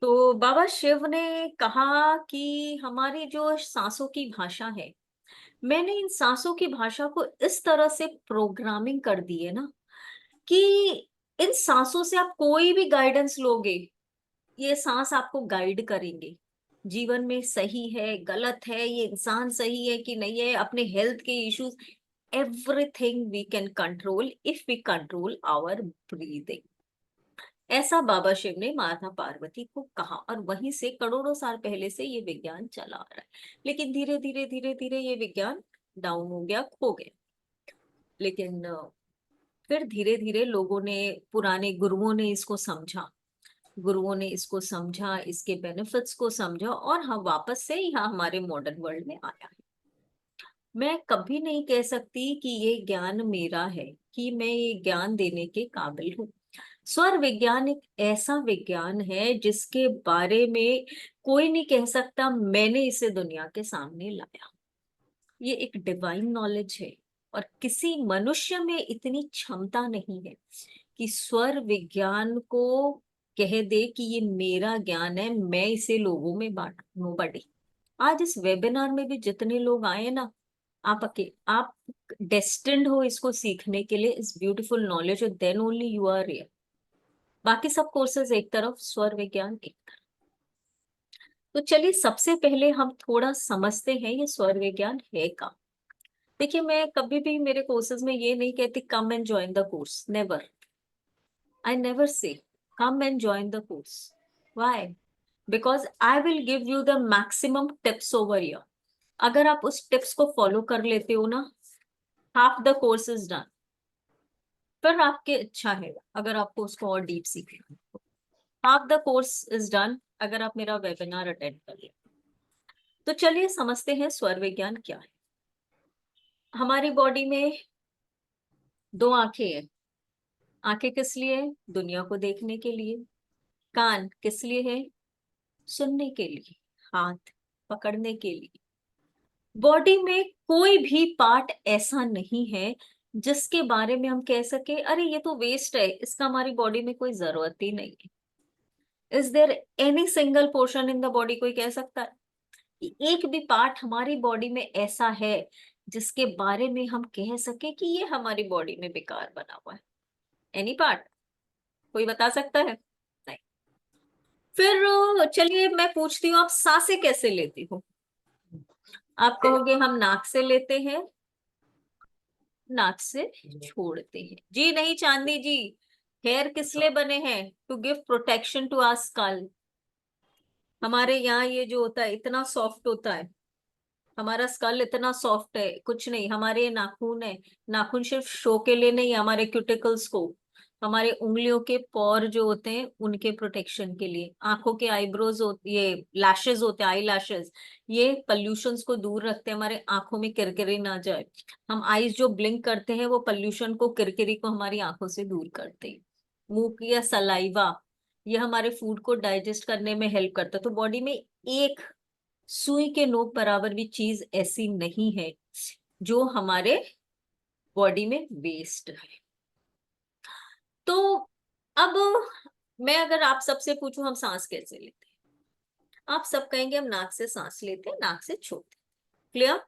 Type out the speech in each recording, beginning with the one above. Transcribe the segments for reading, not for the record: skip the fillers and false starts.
तो बाबा शिव ने कहा कि हमारी जो सांसों की भाषा है, मैंने इन सांसों की भाषा को इस तरह से प्रोग्रामिंग कर दी है ना कि इन सांसों से आप कोई भी गाइडेंस लोगे, ये सांस आपको गाइड करेंगे। जीवन में सही है गलत है, ये इंसान सही है कि नहीं है, अपने हेल्थ के issues, everything we can control if we control our breathing. ऐसा बाबा शिव ने माता पार्वती को कहा, और वहीं से करोड़ों साल पहले से ये विज्ञान चला आ रहा है। लेकिन धीरे धीरे धीरे धीरे ये विज्ञान डाउन हो गया, खो गया। लेकिन फिर धीरे धीरे लोगों ने, पुराने गुरुओं ने इसको समझा, गुरुओं ने इसको समझा, इसके बेनिफिट्स को समझा, और हम वापस से यहाँ हमारे मॉडर्न वर्ल्ड में आया है। मैं कभी नहीं कह सकती कि ये ज्ञान मेरा है, कि मैं ये ज्ञान देने के काबिल हूँ। स्वर विज्ञान एक ऐसा विज्ञान है जिसके बारे में कोई नहीं कह सकता मैंने इसे दुनिया के सामने लाया। ये एक डिवाइन नॉलेज है, और किसी मनुष्य में इतनी क्षमता नहीं है कि स्वर विज्ञान को कह दे कि ये मेरा ज्ञान है, मैं इसे लोगों में बांटू। नोबडी। आज इस वेबिनार में भी जितने लोग आए ना, आप डेस्टिन्ड हो इसको सीखने के लिए, इस ब्यूटीफुल नॉलेज, और then only you are real. बाकी सब कोर्सेज एक तरफ, स्वर विज्ञान एक तरफ। तो चलिए सबसे पहले हम थोड़ा समझते हैं ये स्वर विज्ञान है का। देखिए, मैं कभी भी मेरे कोर्सेज में ये नहीं कहती come and join the course, never. I never say come and join the course. Why? Because I will give you the maximum tips over year. अगर आप उस टिप्स को फॉलो कर लेते हो ना, half the course is done. फिर आपकी इच्छा है अगर आपको उसको और डीप सीखना है, half the course is done अगर आप मेरा वेबिनार अटेंड कर ले। तो चलिए समझते हैं स्वर विज्ञान क्या है। हमारी बॉडी में दो आंखें हैं। आंखें किस लिए है? दुनिया को देखने के लिए। कान किस लिए है? सुनने के लिए। हाथ पकड़ने के लिए। बॉडी में कोई भी पार्ट ऐसा नहीं है जिसके बारे में हम कह सके अरे ये तो वेस्ट है, इसका हमारी बॉडी में कोई जरूरत ही नहीं है। Is there any single portion in the body? कोई कह सकता है कि एक भी पार्ट हमारी बॉडी में ऐसा है जिसके बारे में हम कह सके कि ये हमारी बॉडी में बेकार बना हुआ है? Any part? कोई बता सकता है? नहीं। फिर चलिए मैं पूछती हूँ, आप सांसें कैसे लेती हो? आप कहोगे हम नाक से लेते हैं, नाक से छोड़ते हैं। जी नहीं चांदनी जी, हेयर किस लिए बने हैं? To give protection to our skull. हमारे यहाँ ये जो होता है इतना सॉफ्ट होता है, हमारा स्कल इतना सॉफ्ट है, कुछ नहीं। हमारे ये नाखून है, नाखून सिर्फ शो के लिए नहीं, हमारे क्यूटिकल्स को, हमारे उंगलियों के पॉर जो होते हैं उनके प्रोटेक्शन के लिए। आंखों के आईब्रोज होती, ये लैशेस होते हैं, आई लैशेस, ये पॉल्यूशंस को दूर रखते हैं, हमारे आंखों में किरकिरी ना जाए। हम आईज जो ब्लिंक करते हैं वो पॉल्यूशन को, किरकिरी को हमारी आंखों से दूर करते हैं। मुंह की या सलाइवा, ये हमारे फूड को डाइजेस्ट करने में हेल्प करता है। तो बॉडी में एक सुई के नोक बराबर भी चीज ऐसी नहीं है जो हमारे बॉडी में वेस्ट है। तो अब मैं अगर आप सबसे पूछूं हम सांस कैसे लेते हैं, आप सब कहेंगे हम नाक से सांस लेते हैं, नाक से छोड़ते हैं। Clear?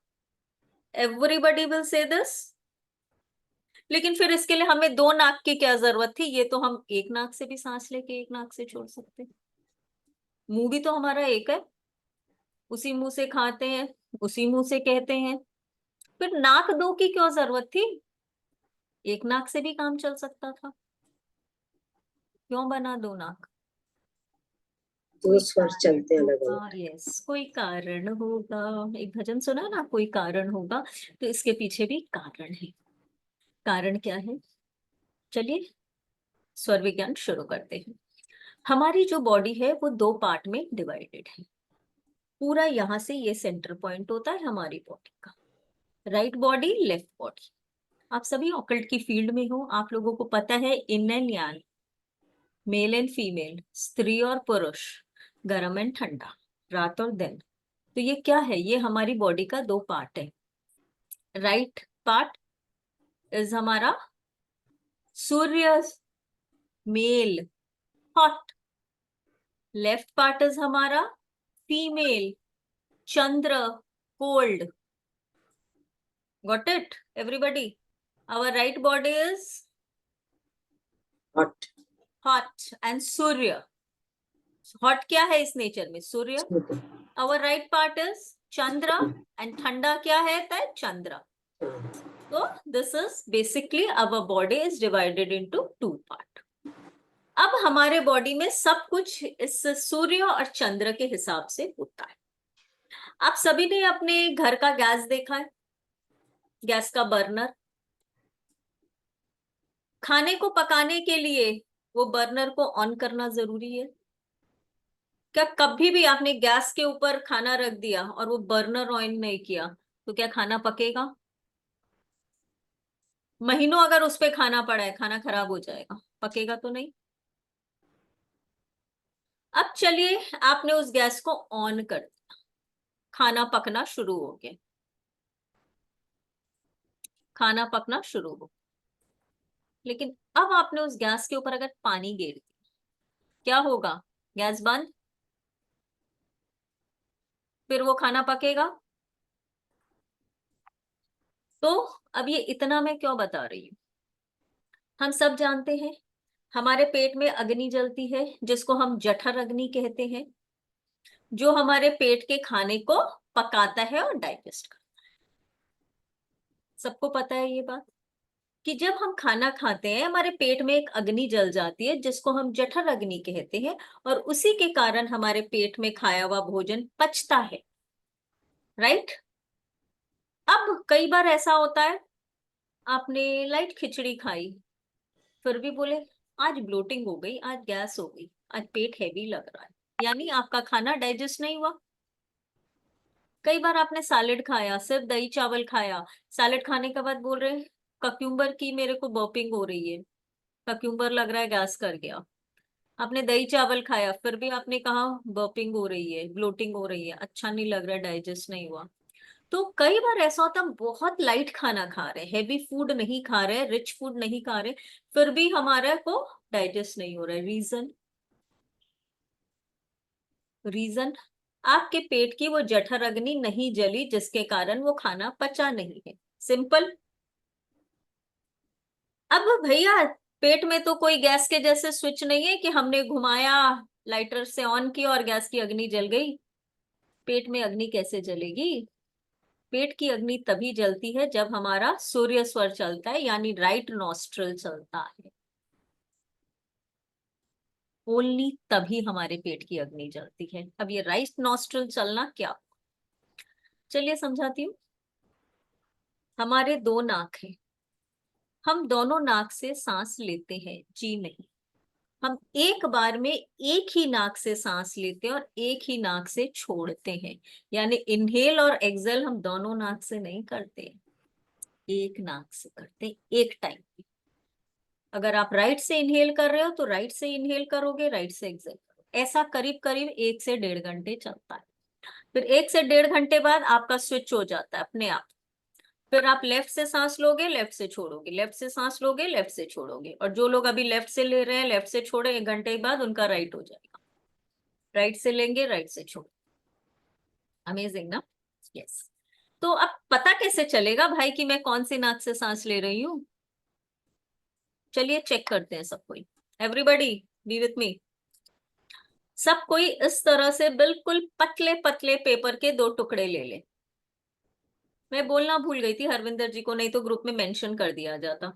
Everybody will say this. लेकिन फिर इसके लिए हमें दो नाक की क्या जरूरत थी? ये तो हम एक नाक से भी सांस लेके एक नाक से छोड़ सकते हैं। मुंह भी तो हमारा एक है, उसी मुंह से खाते हैं, उसी मुंह से कहते हैं। फिर नाक दो की क्यों जरूरत थी? एक नाक से भी काम चल सकता था। क्यों बना दो नाक? दो स्वर चलते अलग होगा, अलग। यस, कोई कारण होगा। एक भजन सुना ना, कोई कारण होगा। तो इसके पीछे भी कारण है। कारण क्या है? चलिए स्वर विज्ञान शुरू करते हैं। हमारी जो बॉडी है वो दो पार्ट में डिवाइडेड है। पूरा यहाँ से ये सेंटर पॉइंट होता है हमारी बॉडी का, राइट बॉडी लेफ्ट बॉडी। आप सभी ऑकल्ट की फील्ड में हो, आप लोगों को पता है in and yang, male and female, स्त्री और पुरुष, गर्म एंड ठंडा, रात और दिन। तो ये क्या है? ये हमारी बॉडी का दो पार्ट है। राइट पार्ट इज हमारा सूर्य, male, hot, left part is हमारा फीमेल, चंद्र, cold. Got it, everybody? Our right body is hot. hot and Surya. Hot क्या है इस नेचर में? सूर्य. सूर्य. Our right part is Chandra and ठंडा क्या है? Chandra. So this is basically our body is divided into two part. अब हमारे body में सब कुछ इस सूर्य और चंद्र के हिसाब से होता है. आप सभी ने अपने घर का गैस देखा है, गैस का बर्नर. खाने को पकाने के लिए वो बर्नर को ऑन करना जरूरी है क्या? कभी भी आपने गैस के ऊपर खाना रख दिया और वो बर्नर ऑन नहीं किया तो क्या खाना पकेगा? महीनों अगर उस पे खाना पड़ा है, खाना खराब हो जाएगा, पकेगा तो नहीं. अब चलिए, आपने उस गैस को ऑन कर दिया, खाना पकना शुरू हो गया, खाना पकना शुरू हो. लेकिन अब आपने उस गैस के ऊपर अगर पानी गिर दिया, क्या होगा? गैस बंद, फिर वो खाना पकेगा. तो अब ये इतना मैं क्यों बता रही हूं? हम सब जानते हैं हमारे पेट में अग्नि जलती है जिसको हम जठर अग्नि कहते हैं, जो हमारे पेट के खाने को पकाता है और डाइजेस्ट करता है. सबको पता है ये बात कि जब हम खाना खाते हैं हमारे पेट में एक अग्नि जल जाती है जिसको हम जठर अग्नि कहते हैं, और उसी के कारण हमारे पेट में खाया हुआ भोजन पचता है. राइट. अब कई बार ऐसा होता है, आपने लाइट खिचड़ी खाई, फिर भी बोले आज ब्लोटिंग हो गई, आज गैस हो गई, आज पेट हैवी लग रहा है, यानी आपका खाना डाइजेस्ट नहीं हुआ. कई बार आपने सैलेड खाया, सिर्फ दही चावल खाया, सैलेड खाने के बाद बोल रहे कक्यूम्बर की मेरे को बर्पिंग हो रही है, कक्यूम्बर लग रहा है गैस कर गया. आपने दही चावल खाया, फिर भी आपने कहा बर्पिंग हो रही है, ब्लोटिंग हो रही है, अच्छा नहीं लग रहा है, डाइजेस्ट नहीं हुआ. तो कई बार ऐसा होता है हम बहुत लाइट खाना खा रहे हैं, हैवी फूड नहीं खा रहे, रिच फूड नहीं खा रहे, फिर भी हमारा को डाइजेस्ट नहीं हो रहा है. रीजन? रीजन आपके पेट की वो जठर अग्नि नहीं जली जिसके कारण वो खाना पचा नहीं है. सिंपल. अब भैया पेट में तो कोई गैस के जैसे स्विच नहीं है कि हमने घुमाया, लाइटर से ऑन किया और गैस की अग्नि जल गई. पेट में अग्नि कैसे जलेगी? पेट की अग्नि तभी जलती है जब हमारा सूर्य स्वर चलता है, यानी राइट नॉस्ट्रल चलता है. ओनली तभी हमारे पेट की अग्नि जलती है. अब ये राइट नॉस्ट्रल चलना क्या? चलिए समझाती हूँ. हमारे दो नाक हैं, हम दोनों नाक से सांस लेते हैं, जी नहीं. हम एक बार में एक ही नाक से सांस लेते हैं और एक ही नाक से छोड़ते हैं, यानी इनहेल और एक्सहेल हम दोनों नाक से नहीं करते, एक नाक से करते हैं एक टाइम पे. अगर आप राइट से इनहेल कर रहे हो तो राइट से इनहेल करोगे, राइट से एक्सहेल करोगे. ऐसा करीब करीब 1 से 1.5 घंटे चलता है. फिर 1 से 1.5 घंटे बाद आपका स्विच हो जाता है अपने आप. फिर आप लेफ्ट से सांस लोगे, लेफ्ट से छोड़ोगे, लेफ्ट से सांस लोगे, लेफ्ट से छोड़ोगे. और जो लोग अभी लेफ्ट से ले रहे हैं, लेफ्ट से छोड़े, 1 घंटे के बाद उनका राइट हो जाएगा. राइट से लेंगे, राइट से छोड़. अमेजिंग ना? यस. तो अब पता कैसे चलेगा भाई कि मैं कौन सी नाक से सांस ले रही हूँ? चलिए चेक करते हैं सब कोई. Everybody B with me. सब कोई इस तरह से बिल्कुल पतले पतले पेपर के 2 टुकड़े ले ले. मैं बोलना भूल गई थी हरविंदर जी को, नहीं तो ग्रुप में मेंशन कर दिया जाता.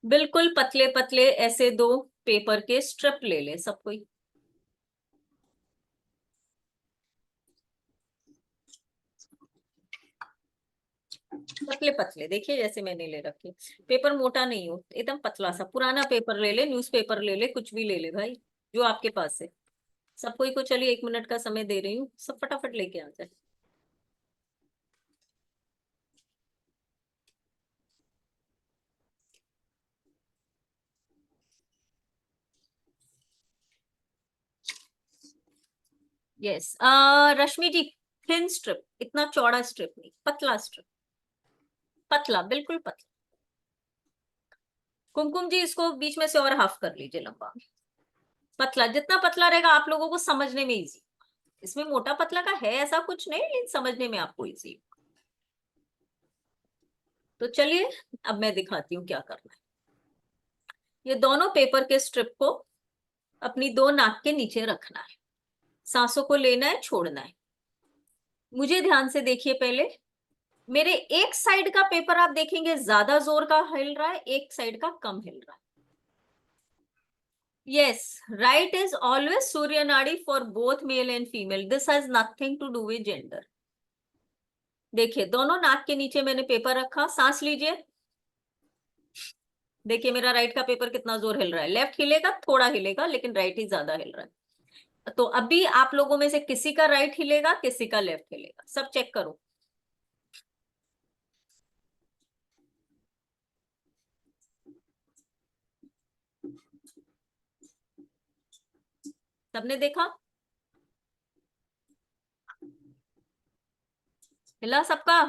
बिल्कुल पतले पतले ऐसे 2 पेपर के स्ट्रिप ले ले सब कोई. पतले पतले देखिए जैसे मैंने ले रखे. पेपर मोटा नहीं हो, एकदम पतला सा पुराना पेपर ले ले, न्यूज़पेपर ले ले, कुछ भी ले ले भाई, जो आपके पास है. सब कोई को चलिए 1 मिनट का समय दे रही हूँ, सब फटाफट लेके आ जाए. यस. रश्मि जी, थिन स्ट्रिप, इतना चौड़ा स्ट्रिप नहीं, पतला स्ट्रिप, पतला बिल्कुल पतला. कुमकुम जी इसको बीच में से और हाफ कर लीजिए लंबा. पतला, जितना पतला रहेगा आप लोगों को समझने में इजी। इसमें मोटा पतला का है ऐसा कुछ नहीं, लेकिन समझने में आपको इजी। तो चलिए अब मैं दिखाती हूँ क्या करना है। ये दोनों पेपर के स्ट्रिप को अपनी दो नाक के नीचे रखना है, सांसों को लेना है, छोड़ना है। मुझे ध्यान से देखिए पहले। मेरे एक साइड का पेपर आप देखेंगे ज्यादा जोर का हिल रहा है, एक साइड का कम हिल रहा है। Yes, right is always Surya Nadi for both male and female. This has nothing to do with gender. देखिए दोनों नाक के नीचे मैंने पेपर रखा, सांस लीजिए। देखिए मेरा राइट का पेपर कितना जोर हिल रहा है। लेफ्ट हिलेगा, थोड़ा हिलेगा, लेकिन राइट ही ज्यादा हिल रहा है। तो अभी आप लोगों में से किसी का राइट हिलेगा, किसी का लेफ्ट हिलेगा, सब चेक करो। सबने देखा? हिला सबका?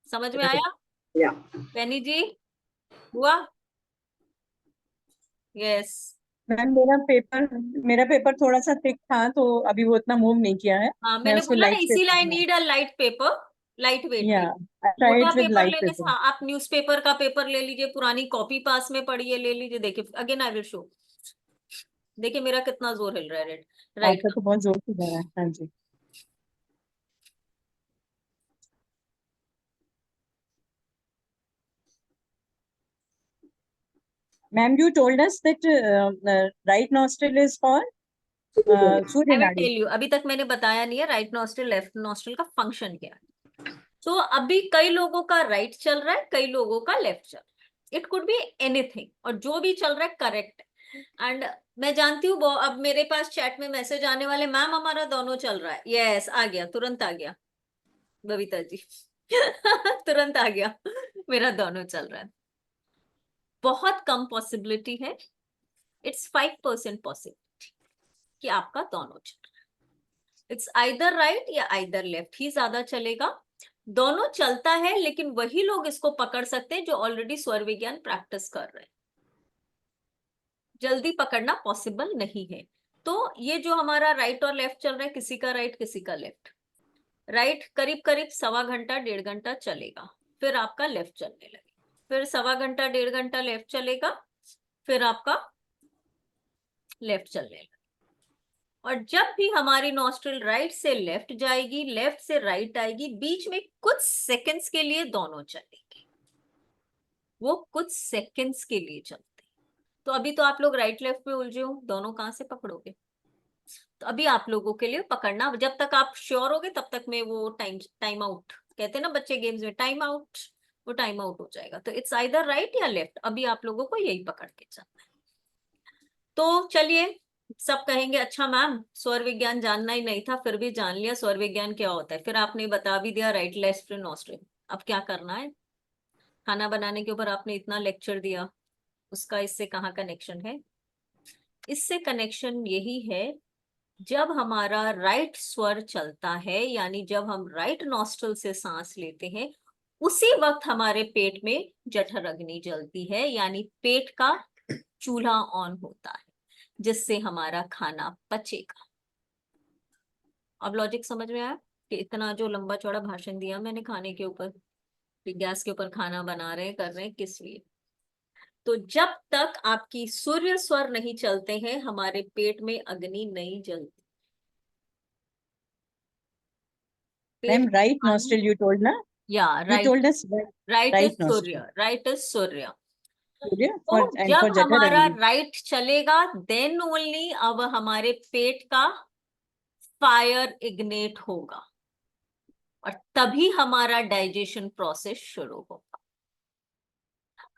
समझ में आया? या पैनी जी हुआ? यस। मैम मेरा पेपर थोड़ा सा थिक था, तो अभी वो उतना मूव नहीं किया है। हाँ मैं मैंने उसको बोला ना, लाइट इसीलिए I need a light paper, light weight या पेपर। आई मोटा ट्राइड विद पेपर लाइट लेने से, पेपर। हाँ आप न्यूज़पेपर का पेपर ले लीजिए, पुरानी कॉपी पास में पड़ी है, ले लीजिए। देखिए अगेन आई विल शो। देखिए मेरा कितना जोर हिल रहा है रेड, राइट आपका का। तो बहुत जोर से जा रहा है। हाँ जी ma'am, you told us that right nostril is for सूर्य आई विल नाड़ी। टेल यू, अभी तक मैंने बताया नहीं है राइट नॉस्ट्रिल लेफ्ट नॉस्ट्रिल का फंक्शन क्या है। तो अभी कई लोगों का राइट चल रहा है, कई लोगों का लेफ्ट चल रहा है। इट कुड बी एनीथिंग, और जो भी चल रहा है करेक्ट है। एंड मैं जानती हूँ अब मेरे पास चैट में मैसेज आने वाले, मैम हमारा दोनों चल रहा है। यस आ गया, तुरंत आ गया बबीता जी तुरंत आ गया, मेरा दोनों चल रहा है। बहुत कम पॉसिबिलिटी है, इट्स 5% पॉसिबिलिटी कि आपका दोनों चल रहा है। इट्स आइदर राइट या आइदर लेफ्ट ही ज्यादा चलेगा। दोनों चलता है, लेकिन वही लोग इसको पकड़ सकते हैं जो ऑलरेडी स्वर विज्ञान प्रैक्टिस कर रहे हैं। जल्दी पकड़ना पॉसिबल नहीं है। तो ये जो हमारा राइट और लेफ्ट चल रहा है, किसी का राइट किसी का लेफ्ट। राइट करीब करीब सवा घंटा 1.5 घंटा चलेगा, फिर आपका लेफ्ट चलने लगे, फिर सवा घंटा 1.5 घंटा लेफ्ट चलेगा, फिर आपका लेफ्ट चलने लगे। और जब भी हमारी नॉस्ट्रिल राइट से लेफ्ट जाएगी, लेफ्ट से राइट आएगी, बीच में कुछ सेकंड्स के लिए दोनों चलेंगे। वो कुछ सेकंड्स के लिए चलते। तो अभी तो आप लोग राइट लेफ्ट में उलझे हो, दोनों कहां से पकड़ोगे? तो अभी आप लोगों के लिए पकड़ना, जब तक आप श्योर होगे तब तक में वो टाइम आउट कहते हैं ना बच्चे गेम्स में, टाइम आउट, वो टाइम आउट हो जाएगा। तो इट्स आइदर राइट या लेफ्ट, अभी आप लोगों को यही पकड़ के चलना है। तो चलिए, सब कहेंगे अच्छा मैम स्वर विज्ञान जानना ही नहीं था, फिर भी जान लिया स्वर विज्ञान क्या होता है, फिर आपने बता भी दिया राइट लेफ्ट नॉस्ट्रिल। अब क्या करना है? खाना बनाने के ऊपर आपने इतना लेक्चर दिया, उसका इससे कहाँ कनेक्शन है? इससे कनेक्शन यही है, जब हमारा राइट स्वर चलता है, यानी जब हम राइट नॉस्ट्रल से सांस लेते हैं, उसी वक्त हमारे पेट में जठर अग्नि जलती है, यानी पेट का चूल्हा ऑन होता है, जिससे हमारा खाना पचेगा। अब लॉजिक समझ में आया कि इतना जो लंबा चौड़ा भाषण दिया मैंने खाने के ऊपर, कि गैस के ऊपर खाना बना रहे हैं, कर रहे हैं, किस लिए? तो जब तक आपकी सूर्य स्वर नहीं चलते हैं, हमारे पेट में अग्नि नहीं जलती। पेट ma'am, right nostril you told ना? या you right, told us right is right सूर्य, नॉस्ट्रिल राइट इज सूर्य। सूर्य फॉर तो एंड जब फॉर जठर हमारा अग्नि। राइट चलेगा, देन ओनली अब हमारे पेट का फायर इग्नेट होगा, और तभी हमारा डाइजेशन प्रोसेस शुरू होगा।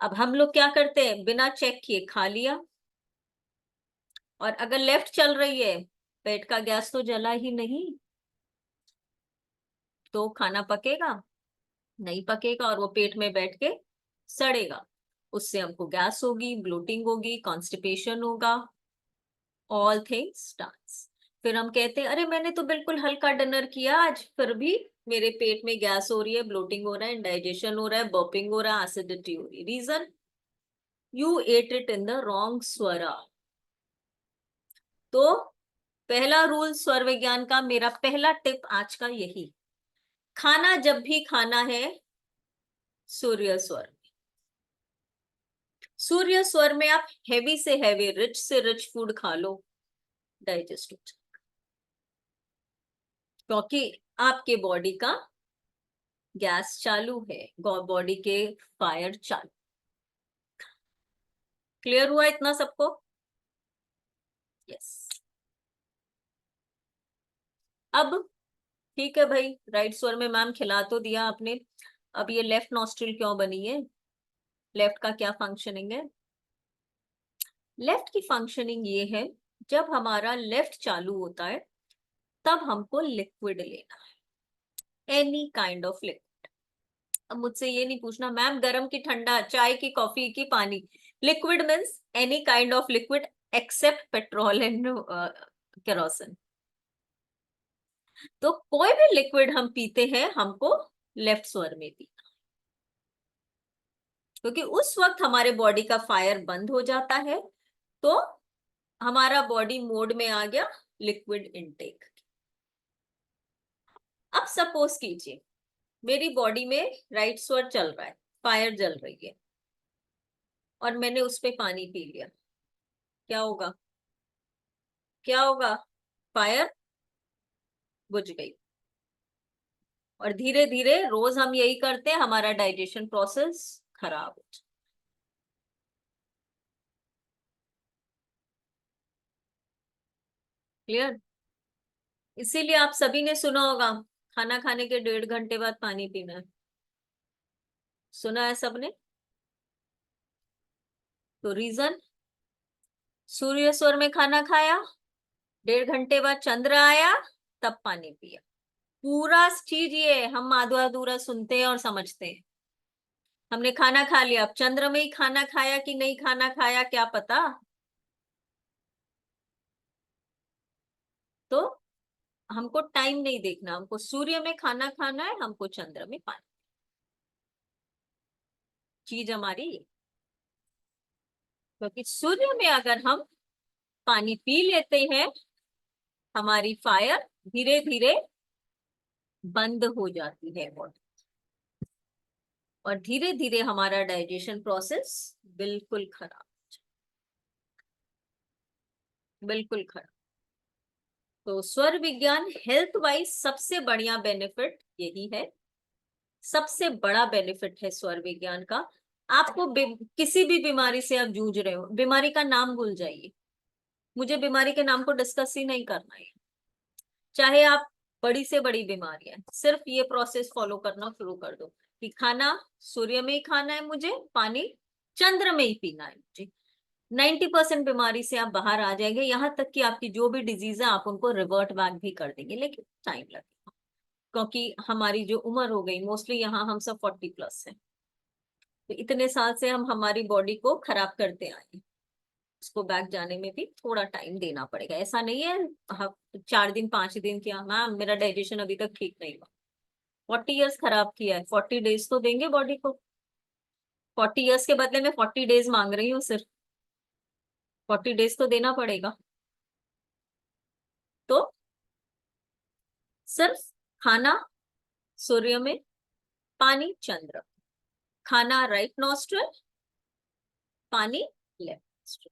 अब हम लोग क्या करते हैं, बिना चेक किए खा लिया, और अगर लेफ्ट चल रही है, पेट का गैस तो जला ही नहीं, तो खाना पकेगा नहीं? पकेगा, और वो पेट में बैठ के सड़ेगा। उससे हमको गैस होगी, ब्लोटिंग होगी, कॉन्स्टिपेशन होगा, ऑल थिंग्स स्टार्ट्स। फिर हम कहते हैं अरे मैंने तो बिल्कुल हल्का डिनर किया आज, फिर भी मेरे पेट में गैस हो रही है, ब्लोटिंग हो रहा है, इंडाइजेशन हो रहा है, बर्पिंग हो रहा है, एसिडिटी हो रही है। Reason, you ate it in the wrong swara. तो पहला रूल स्वर विज्ञान का, मेरा पहला टिप आज का यही, खाना जब भी खाना है सूर्य स्वर। सूर्य स्वर में आप हैवी से हैवी, रिच से रिच फूड खा लो, डाइजेस्ट हो जाएगा, क्योंकि आपके बॉडी का गैस चालू है, बॉडी के फायर चालू। क्लियर हुआ इतना सबको? यस। अब ठीक है भाई, राइट स्वर में मैम खिला तो दिया आपने, अब ये लेफ्ट नॉस्ट्रिल क्यों बनी है, लेफ्ट का क्या फंक्शनिंग है? लेफ्ट की फंक्शनिंग ये है, जब हमारा लेफ्ट चालू होता है तब हमको लिक्विड लेना है, एनी काइंड ऑफ लिक्विड। अब मुझसे ये नहीं पूछना मैम गर्म की ठंडा, चाय की, कॉफी की, पानी। Liquid means any kind of liquid except petrol and kerosene. तो कोई भी लिक्विड हम पीते हैं हमको लेफ्ट स्वर में पीना, क्योंकि उस वक्त हमारे बॉडी का फायर बंद हो जाता है, तो हमारा बॉडी मोड में आ गया लिक्विड इनटेक। अब सपोज कीजिए मेरी बॉडी में राइट स्वर चल रहा है, फायर जल रही है, और मैंने उस पे पानी पी लिया, क्या होगा? क्या होगा? फायर बुझ गई। और धीरे धीरे रोज हम यही करते हैं, हमारा डाइजेशन प्रोसेस खराब हो जाता है। क्लियर? इसीलिए आप सभी ने सुना होगा खाना खाने के 1.5 घंटे बाद पानी पीना है, सुना है सबने? तो रीजन, सूर्य स्वर में खाना खाया, 1.5 घंटे बाद चंद्र आया, तब पानी पिया। पूरा चीज ये हम आधा अधूरा सुनते हैं और समझते हैं। हमने खाना खा लिया, अब चंद्र में ही खाना खाया कि नहीं खाना खाया क्या पता। तो हमको टाइम नहीं देखना, हमको सूर्य में खाना खाना है, हमको चंद्र में पानी। चीज हमारी ये, क्योंकि सूर्य में अगर हम पानी पी लेते हैं, हमारी फायर धीरे धीरे बंद हो जाती है बॉडी, और धीरे धीरे हमारा डाइजेशन प्रोसेस बिल्कुल खराब, बिल्कुल खराब। तो स्वर विज्ञान हेल्थ वाइज सबसे बढ़िया बेनिफिट यही है, सबसे बड़ा बेनिफिट है स्वर विज्ञान का। आपको किसी भी बीमारी से आप जूझ रहे हो, बीमारी का नाम भूल जाइए, मुझे बीमारी के नाम को डिस्कस ही नहीं करना है। चाहे आप बड़ी से बड़ी बीमारी है, सिर्फ ये प्रोसेस फॉलो करना शुरू कर दो कि खाना सूर्य में ही खाना है मुझे, पानी चंद्र में ही पीना है मुझे, 90% बीमारी से आप बाहर आ जाएंगे। यहाँ तक कि आपकी जो भी डिजीज है आप उनको रिवर्ट बैक भी कर देंगे, लेकिन टाइम लगेगा, क्योंकि हमारी जो उम्र हो गई, मोस्टली यहाँ हम सब 40+ है, तो इतने साल से हम हमारी बॉडी को खराब करते आए हैं, उसको बैक जाने में भी थोड़ा टाइम देना पड़ेगा। ऐसा नहीं है 4 दिन 5 दिन किया मैम मेरा डाइजेशन अभी तक ठीक नहीं हुआ, 40 ईयर्स खराब किया है, 40 डेज तो देंगे बॉडी को। 40 ईयर्स के बदले में 40 डेज मांग रही हूँ, सिर्फ 40 डेज तो देना पड़ेगा। तो सिर्फ खाना सूर्य में, पानी चंद्र, खाना राइट नॉस्ट्रल, पानी लेफ्ट नॉस्ट्रल।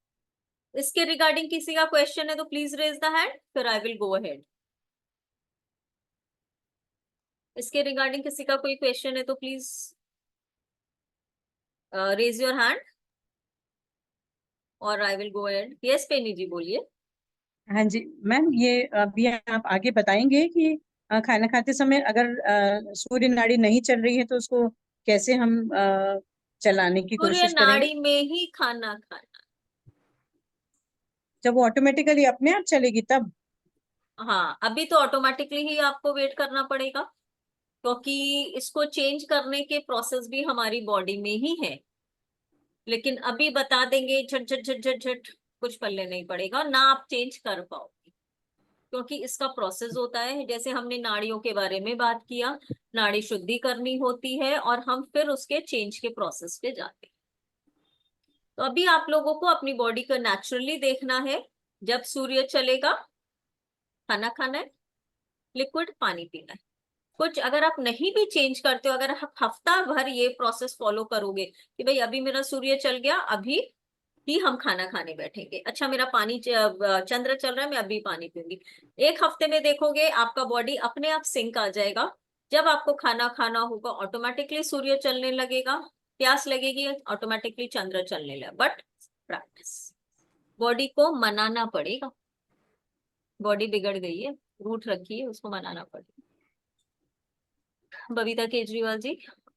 इसके रिगार्डिंग किसी का क्वेश्चन है तो प्लीज रेज द हैंड, फिर आई विल गो अहेड। इसके रिगार्डिंग किसी का कोई क्वेश्चन है तो प्लीज रेज योर हैंड और I will go ahead. Yes Penny ji बोलिए। हाँ जी मैम, ये अभी आप आगे बताएंगे कि खाना खाते समय अगर सूर्य नाड़ी नहीं चल रही है तो उसको कैसे हम चलाने की सूर्य कोशिश करेंगे, नाड़ी में ही खाना खाना। जब वो ऑटोमेटिकली अपने आप चलेगी तब? हाँ, अभी तो ऑटोमेटिकली ही आपको वेट करना पड़ेगा, क्योंकि इसको चेंज करने के प्रोसेस भी हमारी बॉडी में ही है, लेकिन अभी बता देंगे झट झट झट झट झट कुछ पल्ले नहीं पड़ेगा ना, आप चेंज कर पाओगे, क्योंकि इसका प्रोसेस होता है। जैसे हमने नाड़ियों के बारे में बात किया, नाड़ी शुद्धि करनी होती है और हम फिर उसके चेंज के प्रोसेस पे जाते हैं। तो अभी आप लोगों को अपनी बॉडी को नेचुरली देखना है जब सूर्य चलेगा खाना खाना है, लिक्विड पानी पीना है। कुछ अगर आप नहीं भी चेंज करते हो, अगर आप हफ्ता भर ये प्रोसेस फॉलो करोगे कि भाई अभी मेरा सूर्य चल गया, अभी ही हम खाना खाने बैठेंगे, अच्छा मेरा पानी चंद्र चल रहा है, मैं अभी पानी पीऊंगी, एक हफ्ते में देखोगे आपका बॉडी अपने आप सिंक आ जाएगा। जब आपको खाना खाना होगा ऑटोमेटिकली सूर्य चलने लगेगा, प्यास लगेगी ऑटोमेटिकली चंद्र चलने लगेगा। बट प्रैक्टिस, बॉडी को मनाना पड़ेगा, बॉडी बिगड़ गई है, रूठ रखी है, उसको मनाना पड़ेगा। बबीता केजरीवाल जी,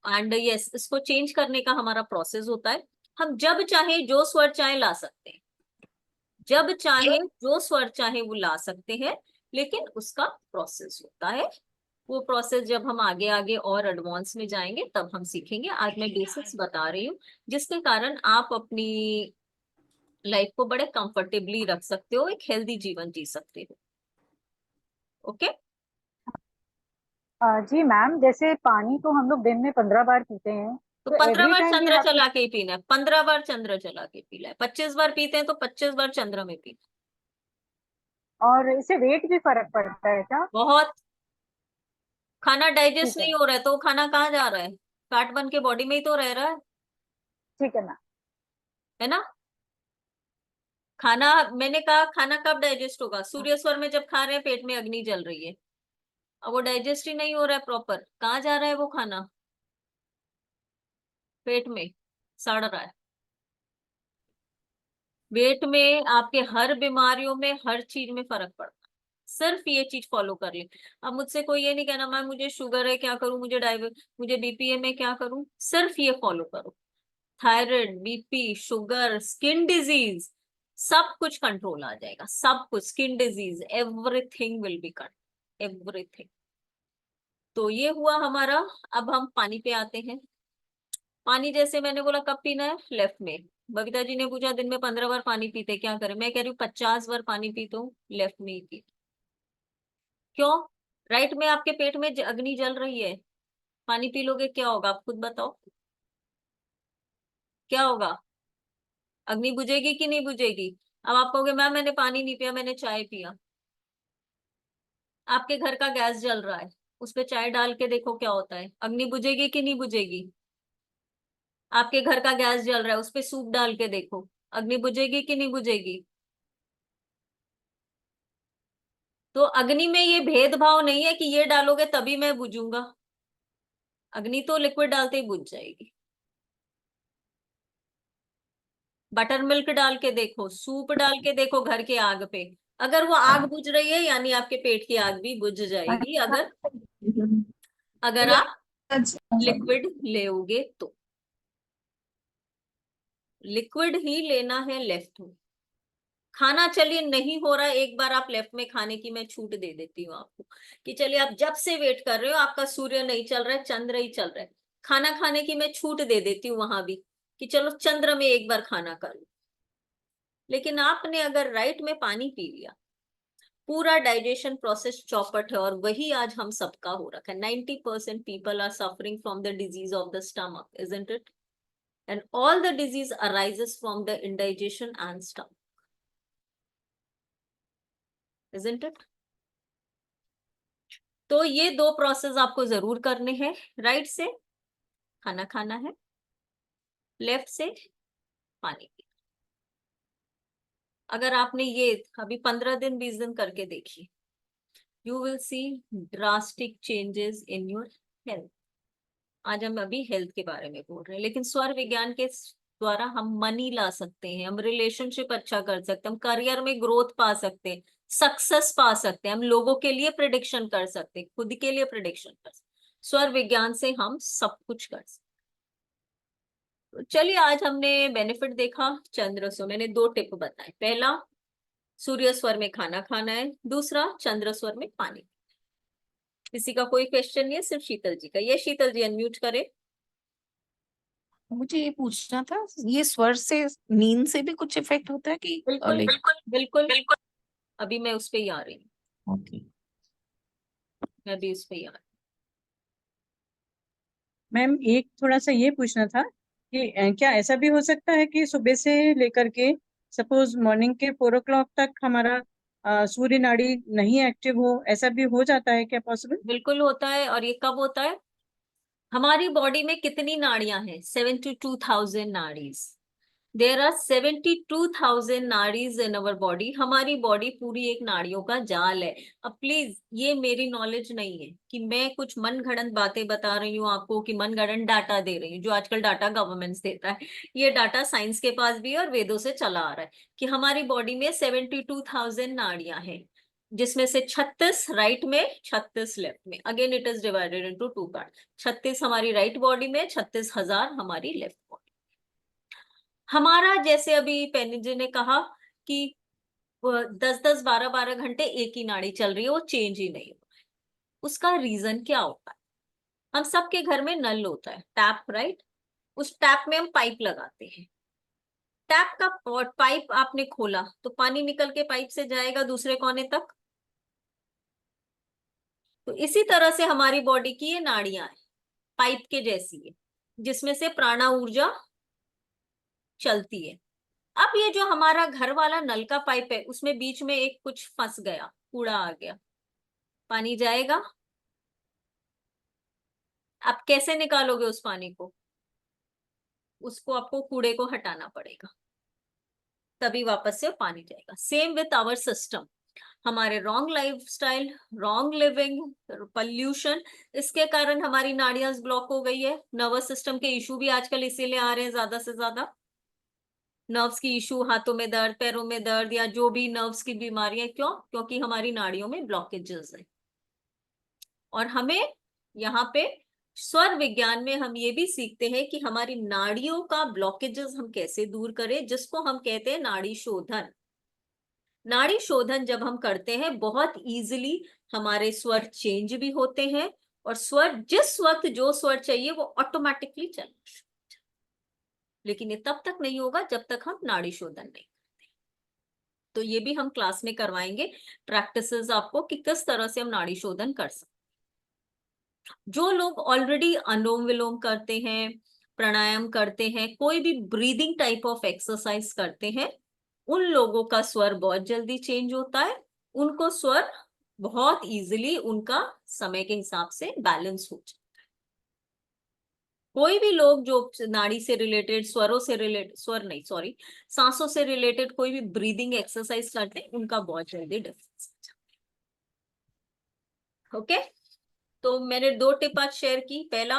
एंड यस, इसको चेंज करने का हमारा प्रोसेस होता है। हम जब चाहे जो स्वर चाहे ला सकते हैं, जब चाहे जो स्वर चाहे वो ला सकते हैं, लेकिन उसका प्रोसेस होता है। वो प्रोसेस जब हम आगे आगे और एडवांस में जाएंगे तब हम सीखेंगे। आज मैं बेसिक्स बता रही हूँ जिसके कारण आप अपनी लाइफ को बड़े कंफर्टेबली रख सकते हो, एक हेल्दी जीवन जी सकते हो। ओके। जी मैम, जैसे पानी तो हम लोग दिन में 15 बार पीते हैं, तो तो 15 एवरी बार टाइम वी चंद्र हैव टू। चला के ही पीना है, 15 बार चंद्र चला के पीना है। 25 बार पीते हैं तो 25 बार चंद्र में पीना और इससे वेट भी फर्क पड़ता है क्या? है। बहुत। खाना डाइजेस्ट ठीक है नहीं मैम। हो रहा है तो खाना कहाँ जा रहा है, फैट बन के बॉडी में ही तो रह रहा ठीक है मैम। है ना। खाना, मैंने कहा खाना कब डाइजेस्ट होगा, सूर्य स्वर में जब खा रहे हैं पेट में अग्नि जल रही है, अब वो डाइजेस्ट ही नहीं हो रहा है प्रॉपर, कहाँ जा रहा है वो खाना, पेट में सड़ रहा है। पेट में आपके हर बीमारियों में हर चीज में फर्क पड़ता है, सिर्फ ये चीज फॉलो कर ले। अब मुझसे कोई ये नहीं कहना मैम मुझे शुगर है क्या करूं, मुझे बीपी है मैं क्या करूं, सिर्फ ये फॉलो करो। Thyroid, BP, sugar, skin disease, सब कुछ कंट्रोल आ जाएगा, सब कुछ, skin disease, everything will B control, everything. तो ये हुआ हमारा। अब हम पानी पे आते हैं। पानी जैसे मैंने बोला कब पीना है, लेफ्ट में। बबीता जी ने पूछा दिन में 15 बार पानी पीते क्या करें, मैं कह रही हूँ 50 बार पानी पीते हूँ, लेफ्ट में ही पी। क्यों? राइट में आपके पेट में अग्नि जल रही है, पानी पी लोगे क्या होगा, आप खुद बताओ क्या होगा, अग्नि बुझेगी कि नहीं बुझेगी। अब आप कहोगे मैम मैंने पानी नहीं पिया, मैंने चाय पिया। आपके घर का गैस जल रहा है, उस पे चाय डाल के देखो क्या होता है, अग्नि बुझेगी कि नहीं बुझेगी। आपके घर का गैस जल रहा है, उस पे सूप डाल के देखो, अग्नि बुझेगी कि नहीं बुझेगी। तो अग्नि में ये भेदभाव नहीं है कि ये डालोगे तभी मैं बुझूंगा, अग्नि तो लिक्विड डालते ही बुझ जाएगी। बटर मिल्क डाल के देखो, सूप डाल के देखो घर के आग पे, अगर वो आग बुझ रही है यानी आपके पेट की आग भी बुझ जाएगी, अगर अगर आप लिक्विड लेोगे तो। लिक्विड ही लेना है लेफ्ट में। खाना चलिए नहीं हो रहा है, एक बार आप लेफ्ट में खाने की मैं छूट दे देती हूँ आपको कि चलिए आप जब से वेट कर रहे हो आपका सूर्य नहीं चल रहा है, चंद्र ही चल रहा है, खाना खाने की मैं छूट दे देती हूँ वहां भी कि चलो चंद्र में एक बार खाना कर लो। लेकिन आपने अगर राइट में पानी पी लिया, पूरा डाइजेशन प्रोसेस चौपट है, और वही आज हम सबका हो रखा है। 90% people are suffering from the disease of the stomach, isn't it, and all the disease arises from the indigestion and stomach, isn't it. तो ये दो प्रोसेस आपको जरूर करने हैं। राइट से खाना खाना है, लेफ्ट से पानी पीना। अगर आपने ये अभी 15 दिन 20 दिन करके देखिए, you will C drastic changes in your health. आज हम अभी हेल्थ के बारे में बोल रहे हैं, लेकिन स्वर विज्ञान के द्वारा हम मनी ला सकते हैं, हम रिलेशनशिप अच्छा कर सकते हैं, हम करियर में ग्रोथ पा सकते हैं, सक्सेस पा सकते हैं, हम लोगों के लिए प्रिडिक्शन कर सकते हैं, खुद के लिए प्रिडिक्शन कर सकते हैं। स्वर विज्ञान से हम सब कुछ कर सकते हैं। तो चलिए आज हमने बेनिफिट देखा चंद्र स्वर, मैंने दो टिप बताए, पहला सूर्य स्वर में खाना खाना है, दूसरा चंद्र स्वर में पानी। किसी का कोई क्वेश्चन नहीं है, सिर्फ शीतल जी का। ये शीतल जी अनम्यूट करे। मुझे ये पूछना था, ये स्वर से नींद से भी कुछ इफेक्ट होता है कि बिल्कुल लाइक? बिल्कुल बिल्कुल बिल्कुल, अभी मैं उस पे ही आ रही हूँ, ओके। मैं भी उस पे ही आ रही मैम एक थोड़ा सा ये पूछना था कि क्या ऐसा भी हो सकता है कि सुबह से लेकर के सपोज मॉर्निंग के 4 o'clock तक हमारा सूर्य नाड़ी नहीं एक्टिव हो, ऐसा भी हो जाता है क्या पॉसिबल? बिल्कुल होता है। और ये कब होता है? हमारी बॉडी में कितनी नाड़ियां हैं? 72,000 nadis. There are 72,000 nadis in our body. हमारी बॉडी पूरी एक नाड़ियों का जाल है। अब प्लीज, ये मेरी नॉलेज नहीं है कि मैं कुछ मन गढ़ंत बातें बता रही हूँ आपको, कि मन गढ़ंत डाटा दे रही हूँ, जो आजकल डाटा गवर्नमेंट देता है। ये डाटा साइंस के पास भी है और वेदों से चला आ रहा है कि हमारी बॉडी में 72,000 नाड़ियां हैं, जिसमें से 36 राइट में, 36 लेफ्ट में। Again it is divided into 2 part. 36 हमारी राइट बॉडी में, 36,000 हमारी लेफ्ट बॉडी। हमारा, जैसे अभी पैनी जी ने कहा कि 10-10, 12-12 घंटे एक ही नाड़ी चल रही है, वो चेंज ही नहीं हो रहा है। उसका रीजन क्या होता है? हम सबके घर में नल होता है, टैप, राइट? उस टैप में हम पाइप लगाते हैं। टैप का पाइप आपने खोला तो पानी निकल के पाइप से जाएगा दूसरे कोने तक। तो इसी तरह से हमारी बॉडी की ये नाड़ियां हैं, पाइप के जैसी है, जिसमें से प्राणा ऊर्जा चलती है। अब ये जो हमारा घर वाला नल का पाइप है, उसमें बीच में एक कुछ फंस गया, कूड़ा आ गया, पानी जाएगा? आप कैसे निकालोगे उस पानी को? उसको आपको कूड़े को हटाना पड़ेगा, तभी वापस से पानी जाएगा। Same with our system. हमारे wrong lifestyle, wrong living, pollution, इसके कारण हमारी नाड़ियां ब्लॉक हो गई है। नर्वस सिस्टम के इशू भी आजकल इसीलिए आ रहे हैं ज्यादा से ज्यादा। नर्व्स की इशू, हाथों में दर्द, पैरों में दर्द, या जो भी नर्व्स की बीमारियां, क्यों? क्योंकि हमारी नाड़ियों में ब्लॉकेजेस है। और हमें यहाँ पे स्वर विज्ञान में हम ये भी सीखते हैं कि हमारी नाड़ियों का ब्लॉकेजेस हम कैसे दूर करें, जिसको हम कहते हैं नाड़ी शोधन। नाड़ी शोधन जब हम करते हैं, बहुत इजीली हमारे स्वर चेंज भी होते हैं, और स्वर जिस वक्त जो स्वर चाहिए वो ऑटोमेटिकली चलना। लेकिन ये तब तक नहीं होगा जब तक हम नाड़ी शोधन नहीं करते। तो ये भी हम क्लास में करवाएंगे प्रैक्टिसेस आपको, कि किस तरह से हम नाड़ी शोधन कर सकते। जो लोग ऑलरेडी अनुलोम विलोम करते हैं, प्राणायाम करते हैं, कोई भी ब्रीदिंग टाइप ऑफ एक्सरसाइज करते हैं, उन लोगों का स्वर बहुत जल्दी चेंज होता है। उनको स्वर बहुत इजीली उनका समय के हिसाब से बैलेंस हो जाता है। कोई भी लोग जो नाड़ी से रिलेटेड, स्वरों से रिलेटेड, स्वर नहीं सॉरी, सांसों से रिलेटेड कोई भी ब्रीदिंग एक्सरसाइज करते हैं, उनका बहुत जल्दी डिफरेंस हो जाता है। ओके, तो मैंने 2 टिप आज शेयर की। पहला,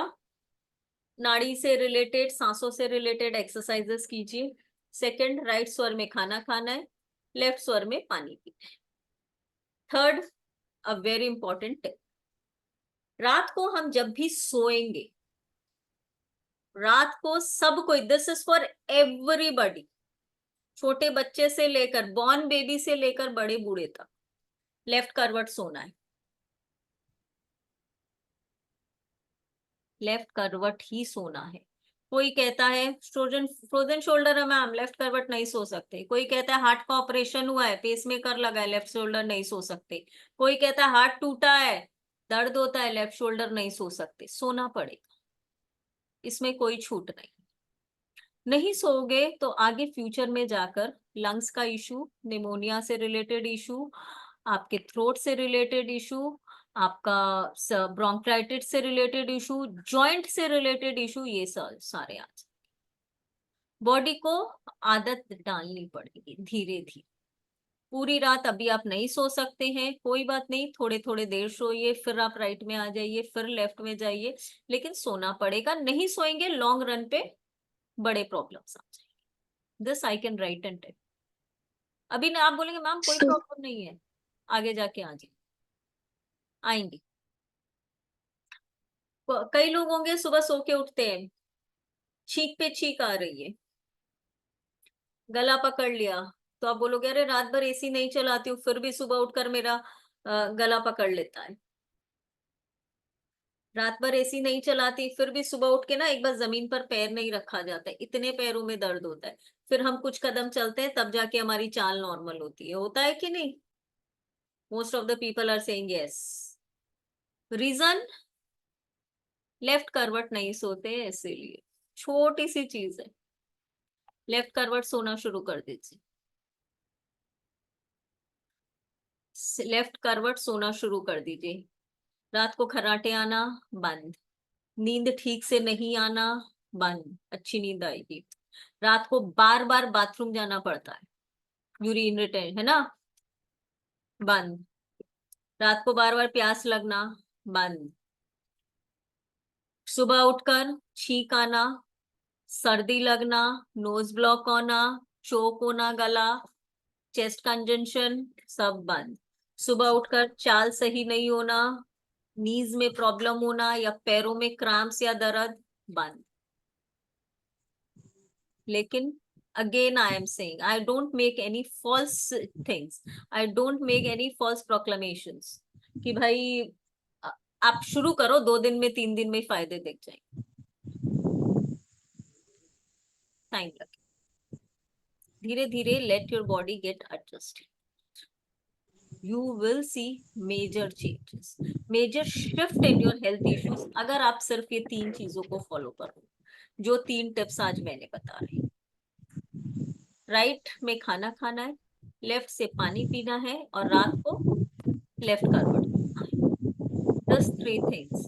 नाड़ी से रिलेटेड, सांसों से रिलेटेड एक्सरसाइजेस कीजिए। सेकंड, राइट स्वर में खाना खाना है, लेफ्ट स्वर में पानी पीना है। Third, a very important tip, रात को हम जब भी सोएंगे, रात को सब कोई, दिस इज फॉर एवरीबॉडी, छोटे बच्चे से लेकर, बॉर्न बेबी से लेकर बड़े बूढ़े तक, लेफ्ट करवट सोना है। लेफ्ट करवट ही सोना है। कोई कहता है फ्रोजन फ्रोजन शोल्डर है मैम, लेफ्ट करवट नहीं सो सकते। कोई कहता है हार्ट का ऑपरेशन हुआ है, पेसमेकर लगा है, लेफ्ट शोल्डर नहीं सो सकते। कोई कहता है हार्ट टूटा है, दर्द होता है, लेफ्ट शोल्डर नहीं सो सकते। सोना पड़ेगा, इसमें कोई छूट नहीं। नहीं सोओगे तो आगे फ्यूचर में जाकर लंग्स का इशू, निमोनिया से रिलेटेड इशू, आपके थ्रोट से रिलेटेड इशू, आपका ब्रोंकाइटिस से रिलेटेड इशू, जॉइंट से रिलेटेड इशू, ये सारे आ जाए। बॉडी को आदत डालनी पड़ेगी धीरे धीरे। पूरी रात अभी आप नहीं सो सकते हैं, कोई बात नहीं, थोड़े थोड़े देर सोइए, फिर आप राइट में आ जाइए, फिर लेफ्ट में जाइए, लेकिन सोना पड़ेगा। नहीं सोएंगे, लॉन्ग रन पे बड़े प्रॉब्लम्स आ जाएंगे। This I can write and tell. अभी ना आप बोलेंगे मैम कोई प्रॉब्लम नहीं है, आगे जाके आ जाए, आएंगे। कई लोग होंगे सुबह सो के उठते हैं, छींक पे छींक आ रही है, गला पकड़ लिया, तो आप बोलोगे अरे रात भर एसी नहीं चलाती हूँ, फिर भी सुबह उठकर मेरा गला पकड़ लेता है। रात भर एसी नहीं चलाती, फिर भी सुबह उठ के ना एक बार जमीन पर पैर नहीं रखा जाता है, इतने पैरों में दर्द होता है। फिर हम कुछ कदम चलते हैं, तब जाके हमारी चाल नॉर्मल होती है। होता है कि नहीं? Most of the people are saying yes. Reason, left करवट नहीं सोते हैं, इसीलिए। छोटी सी चीज है, लेफ्ट करवट सोना शुरू कर दीजिए। लेफ्ट करवट सोना शुरू कर दीजिए। रात को खर्राटे आना बंद, नींद ठीक से नहीं आना बंद, अच्छी नींद आएगी। रात को बार बार बाथरूम जाना पड़ता है, यूरिन रिटेन है ना, बंद। रात को बार बार प्यास लगना बंद। सुबह उठकर छींक आना, सर्दी लगना, नोज ब्लॉक होना, चोक होना गला, चेस्ट कंजंशन, सब बंद। सुबह उठकर चाल सही नहीं होना, नीज में प्रॉब्लम होना या पैरों में क्रैम्प्स या दर्द, बंद। लेकिन again I am saying I don't make any false things, I don't make any false proclamations कि भाई आप शुरू करो, 2 दिन में 3 दिन में फायदे दिख जाएंगे, टाइम लगे। धीरे धीरे let your body get adjusted, you will see major changes, major shift in your health issues अगर आप सिर्फ ये 3 चीजों को फॉलो करो, जो 3 टिप्स आज मैंने बता रही। राइट में खाना खाना है, लेफ्ट से पानी पीना है और रात को लेफ्ट करवट सोना है। These 3 things.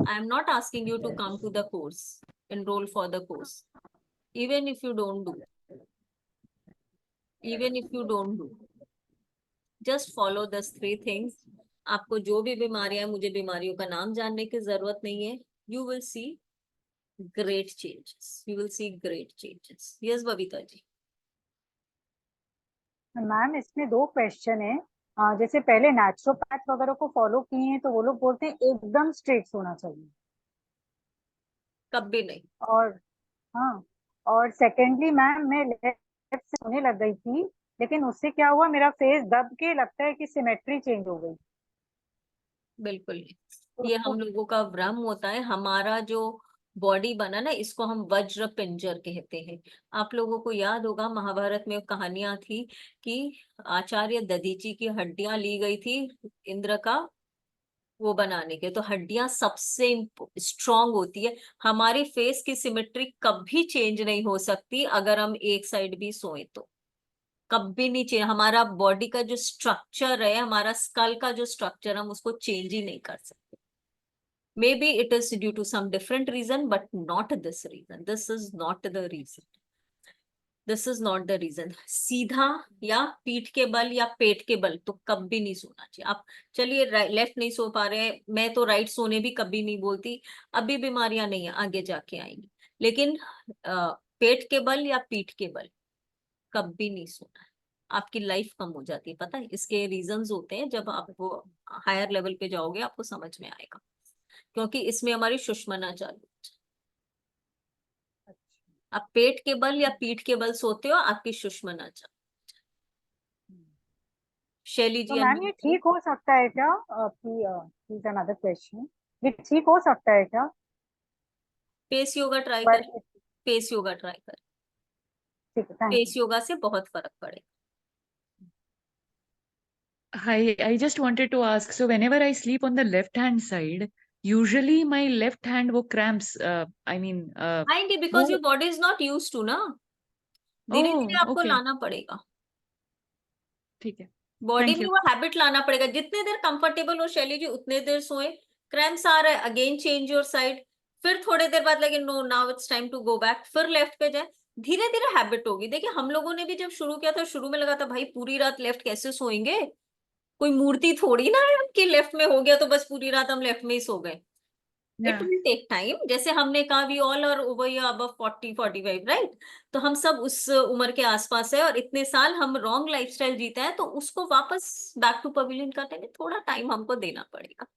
I am not asking you to come to the course, enroll for the course. Even if you don't do, just follow these 3 things. आपको जो भी बीमारियां, मुझे बीमारियों का नाम जानने की जरूरत नहीं है। You will see great changes. You will see great changes. Yes, Babita ji. Ma'am इसमें 2 क्वेश्चन है। जैसे पहले नेचुरोपैथ वगैरह को फॉलो किए हैं तो वो लोग बोलते हैं एकदम स्ट्रेट सोना चाहिए, कभी नहीं। और हाँ, और सेकेंडली मैम मैं लेफ्ट से सोने लग गई थी, लेकिन उससे क्या हुआ, मेरा फेस दब के लगता है कि सिमेट्री चेंज हो गई। बिल्कुल नहीं। तो ये उसको हम लोगों का भ्रम होता है। हमारा जो बॉडी बना ना, इसको हम वज्र पिंजर कहते हैं। आप लोगों को याद होगा महाभारत में कहानियां थी कि आचार्य दधीची की हड्डियां ली गई थी इंद्र का वो बनाने के, तो हड्डियां सबसे स्ट्रांग होती है। हमारी फेस की सिमेट्री कभी चेंज नहीं हो सकती अगर हम एक साइड भी सोए तो, कभी नहीं चेंज। हमारा बॉडी का जो स्ट्रक्चर है, हमारा स्कल का जो स्ट्रक्चर, हम उसको चेंज ही नहीं कर सकते। Maybe it is due to some different reason but not this reason, this is not the reason, this is not the reason. सीधा या पीठ के बल या पेट के बल तो कभी नहीं सोना चाहिए। आप चलिए लेफ्ट नहीं सो पा रहे हैं, मैं तो राइट सोने भी कभी नहीं बोलती, अभी बीमारियां नहीं है, आगे जाके आएंगी, लेकिन पेट के बल या पीठ के बल कभी नहीं सोना है। आपकी लाइफ कम हो जाती है, पता है इसके रीजंस होते हैं। जब आप वो हायर लेवल पे जाओगे आपको समझ में आएगा, क्योंकि इसमें हमारी सुषमना चालू हो जाए। आप पेट के बल या पीठ के बल सोते हो, आपकी सुषमना चालू। शैली तो जी मैम ये ठीक हो सकता है क्या, प्लीज अनदर क्वेश्चन, ये ठीक हो सकता है क्या? पेस योगा ट्राई पर करें, पेस योगा ट्राई करें, ठीक है, थैंक पेस यू। योगा से बहुत फर्क पड़ेगा। Hi, I just wanted to ask, so whenever I sleep on the left hand side, usually my left hand wo cramps, आएंगे बिकॉज वो your body is not use to ना, धीरे धीरे oh, आपको okay, लाना पड़ेगा, ठीक है, बॉडी thank में you. वो हैबिट लाना पड़ेगा। जितने देर कंफर्टेबल हो शैली जी उतने देर सोए। क्रैम्प्स आ रहा है, अगेन चेंज योर साइड, फिर थोड़े देर बाद लगे no now it's time to go back, फिर लेफ्ट पे जाए। धीरे धीरे हैबिट होगी। देखिए हम लोगों ने भी जब शुरू किया था, शुरू में लगा था भाई पूरी रात लेफ्ट कैसे सोएंगे, कोई मूर्ति थोड़ी ना है कि लेफ्ट में हो गया तो बस पूरी रात हम लेफ्ट में ही सो गए। It Yeah, will take time. जैसे हमने कहा वी ऑल आर ओवर या अबव 40-45, राइट? तो हम सब उस उम्र के आसपास है और इतने साल हम रॉन्ग लाइफस्टाइल जीता है, तो उसको वापस बैक टू पवेलियन करने में थोड़ा टाइम हमको देना पड़ेगा।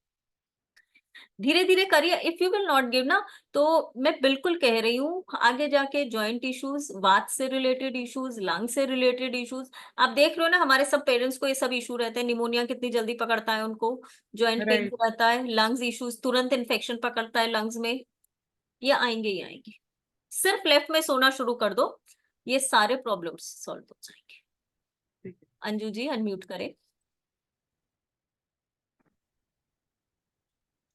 धीरे धीरे करिए। If you will not give ना, तो मैं बिल्कुल कह रही हूँ आगे जाके जॉइंट इश्यूज, वात से रिलेटेड इश्यूज, लंग से रिलेटेड इश्यूज, आप देख रहे हो ना हमारे सब पेरेंट्स को ये सब इशू रहते हैं। निमोनिया कितनी जल्दी पकड़ता है उनको, जॉइंट पेन right. रहता है, लंग्स इश्यूज तुरंत इन्फेक्शन पकड़ता है लंग्स में, ये आएंगे ही आएंगे। सिर्फ लेफ्ट में सोना शुरू कर दो, ये सारे प्रॉब्लम्स सॉल्व हो जाएंगे। अंजू जी अनम्यूट करें।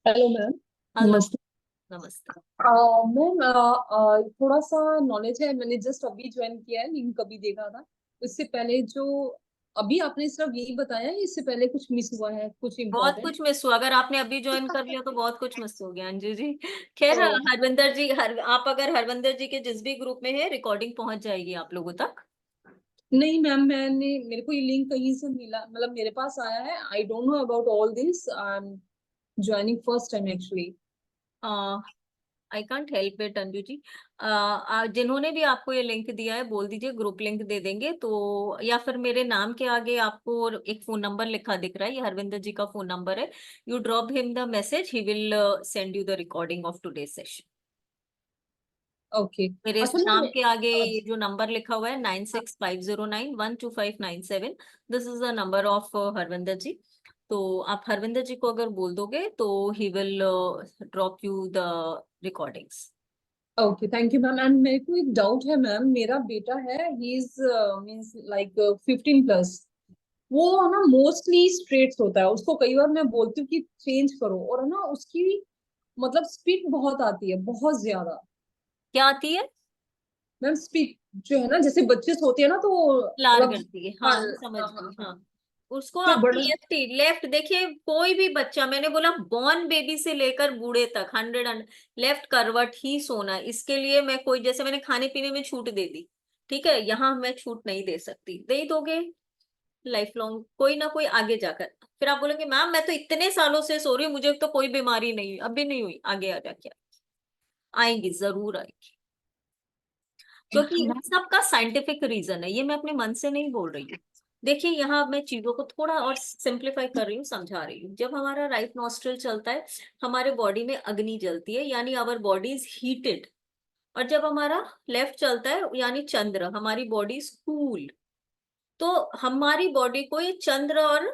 Hello ma'am. हेलो, नमस्ते नमस्ते। मैम, थोड़ा सा नॉलेज है, मैंने जस्ट अभी ज्वाइन किया है, लिंक कभी देखा था। इससे पहले जो अभी आपने सिर्फ यही बताया है, इससे पहले कुछ मिस हुआ है, कुछ बहुत इम्पोर्टेंट? कुछ मिस हुआ, अगर आपने अभी ज्वाइन कर लिया तो बहुत कुछ मिस हो गया अंजू जी। खैर तो हरविंदर जी, आप अगर हरविंदर जी के जिस भी ग्रुप में है, रिकॉर्डिंग पहुंच जाएगी आप लोगों तक। नहीं मैम, मेरे को ये लिंक कहीं से मिला, मतलब मेरे पास आया है। I don't know about all this, I am joining first time actually. I can't help it Anju ji. जिन्होंने भी आपको ये लिंक दिया है बोल दीजिए ग्रुप लिंक दे देंगे तो, या फिर मेरे नाम के आगे आपको एक फोन नंबर लिखा दिख रहा है, ये हरविंदर जी का फोन नंबर है। You drop him the message, he will send you the recording of today session. Okay. मेरे इस अच्छा नाम मैम, के आगे ये जो नंबर लिखा हुआ है 9650912597, this is the number of Harvinder ji. तो आप हरविंदर जी को अगर बोल दोगे तो he will drop you the recordings. Okay, thank you ma'am. And मेरे को एक डाउट है मैम, मेरा बेटा है, ही इज मींस लाइक 15+। वो है ना मोस्टली स्ट्रेट्स होता है, उसको कई बार मैं बोलती हूँ कि चेंज करो, और है ना उसकी मतलब स्पीड बहुत आती है, बहुत ज्यादा। क्या आती है? मैम स्पीड जो है ना, जैसे बच्चे सोते हैं ना तो लार मतलब करती है, हाँ हाँ मैं समझ हाँ गई, हाँ हाँ। हाँ। उसको फिर आप बड़ा लेफ्ट लेफ्ट देखिए, कोई भी बच्चा, मैंने बोला बॉर्न बेबी से लेकर बूढ़े तक 100 लेफ्ट करवट ही सोना। इसके लिए मैं कोई, जैसे मैंने खाने पीने में छूट दे दी, ठीक है, यहाँ मैं छूट नहीं दे सकती, दे ही दोगे लाइफ लॉन्ग कोई ना कोई आगे जाकर। फिर आप बोलेंगे मैम मैं तो इतने सालों से सो रही हूँ, मुझे तो कोई बीमारी नहीं हुई, अभी नहीं हुई, आगे आ जाके आएंगी, जरूर आएंगी। क्योंकि इन सब का साइंटिफिक रीजन है, ये मैं अपने मन से नहीं बोल रही हूँ। देखिए यहाँ मैं चीजों को थोड़ा और सिंप्लीफाई कर रही हूँ, समझा रही हूँ। जब हमारा राइट नॉस्ट्रल चलता है, हमारे बॉडी में अग्नि जलती है, यानी आवर बॉडी इज हीटेड। और जब हमारा लेफ्ट चलता है, यानी चंद्र, हमारी बॉडी इज कूल। तो हमारी बॉडी को ये चंद्र और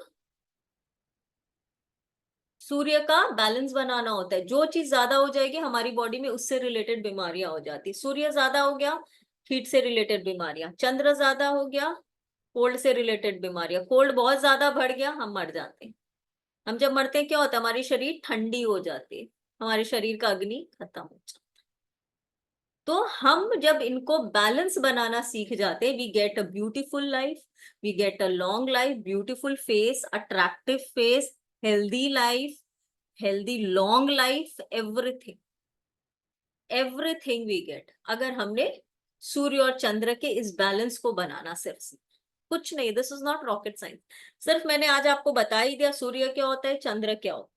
सूर्य का बैलेंस बनाना होता है। जो चीज ज्यादा हो जाएगी हमारी बॉडी में, उससे रिलेटेड बीमारियां हो जाती। सूर्य ज्यादा हो गया, हीट से रिलेटेड बीमारियां। चंद्र ज्यादा हो गया, कोल्ड से रिलेटेड बीमारियां। कोल्ड बहुत ज्यादा बढ़ गया, हम मर जाते हैं। हम जब मरते हैं क्या होता है, हमारी शरीर ठंडी हो जाती है, हमारे शरीर का अग्नि खत्म हो जाता है। तो हम जब इनको बैलेंस बनाना सीख जाते हैं, we get a beautiful life, we get a long life, beautiful face, attractive face, healthy life, healthy long life, everything, everything we get, अगर हमने सूर्य और चंद्र के इस बैलेंस को बनाना सिर्फ कुछ नहीं। This is not rocket science, सिर्फ मैंने आज आपको बता ही दिया सूर्य क्या होता है, चंद्र क्या होता है,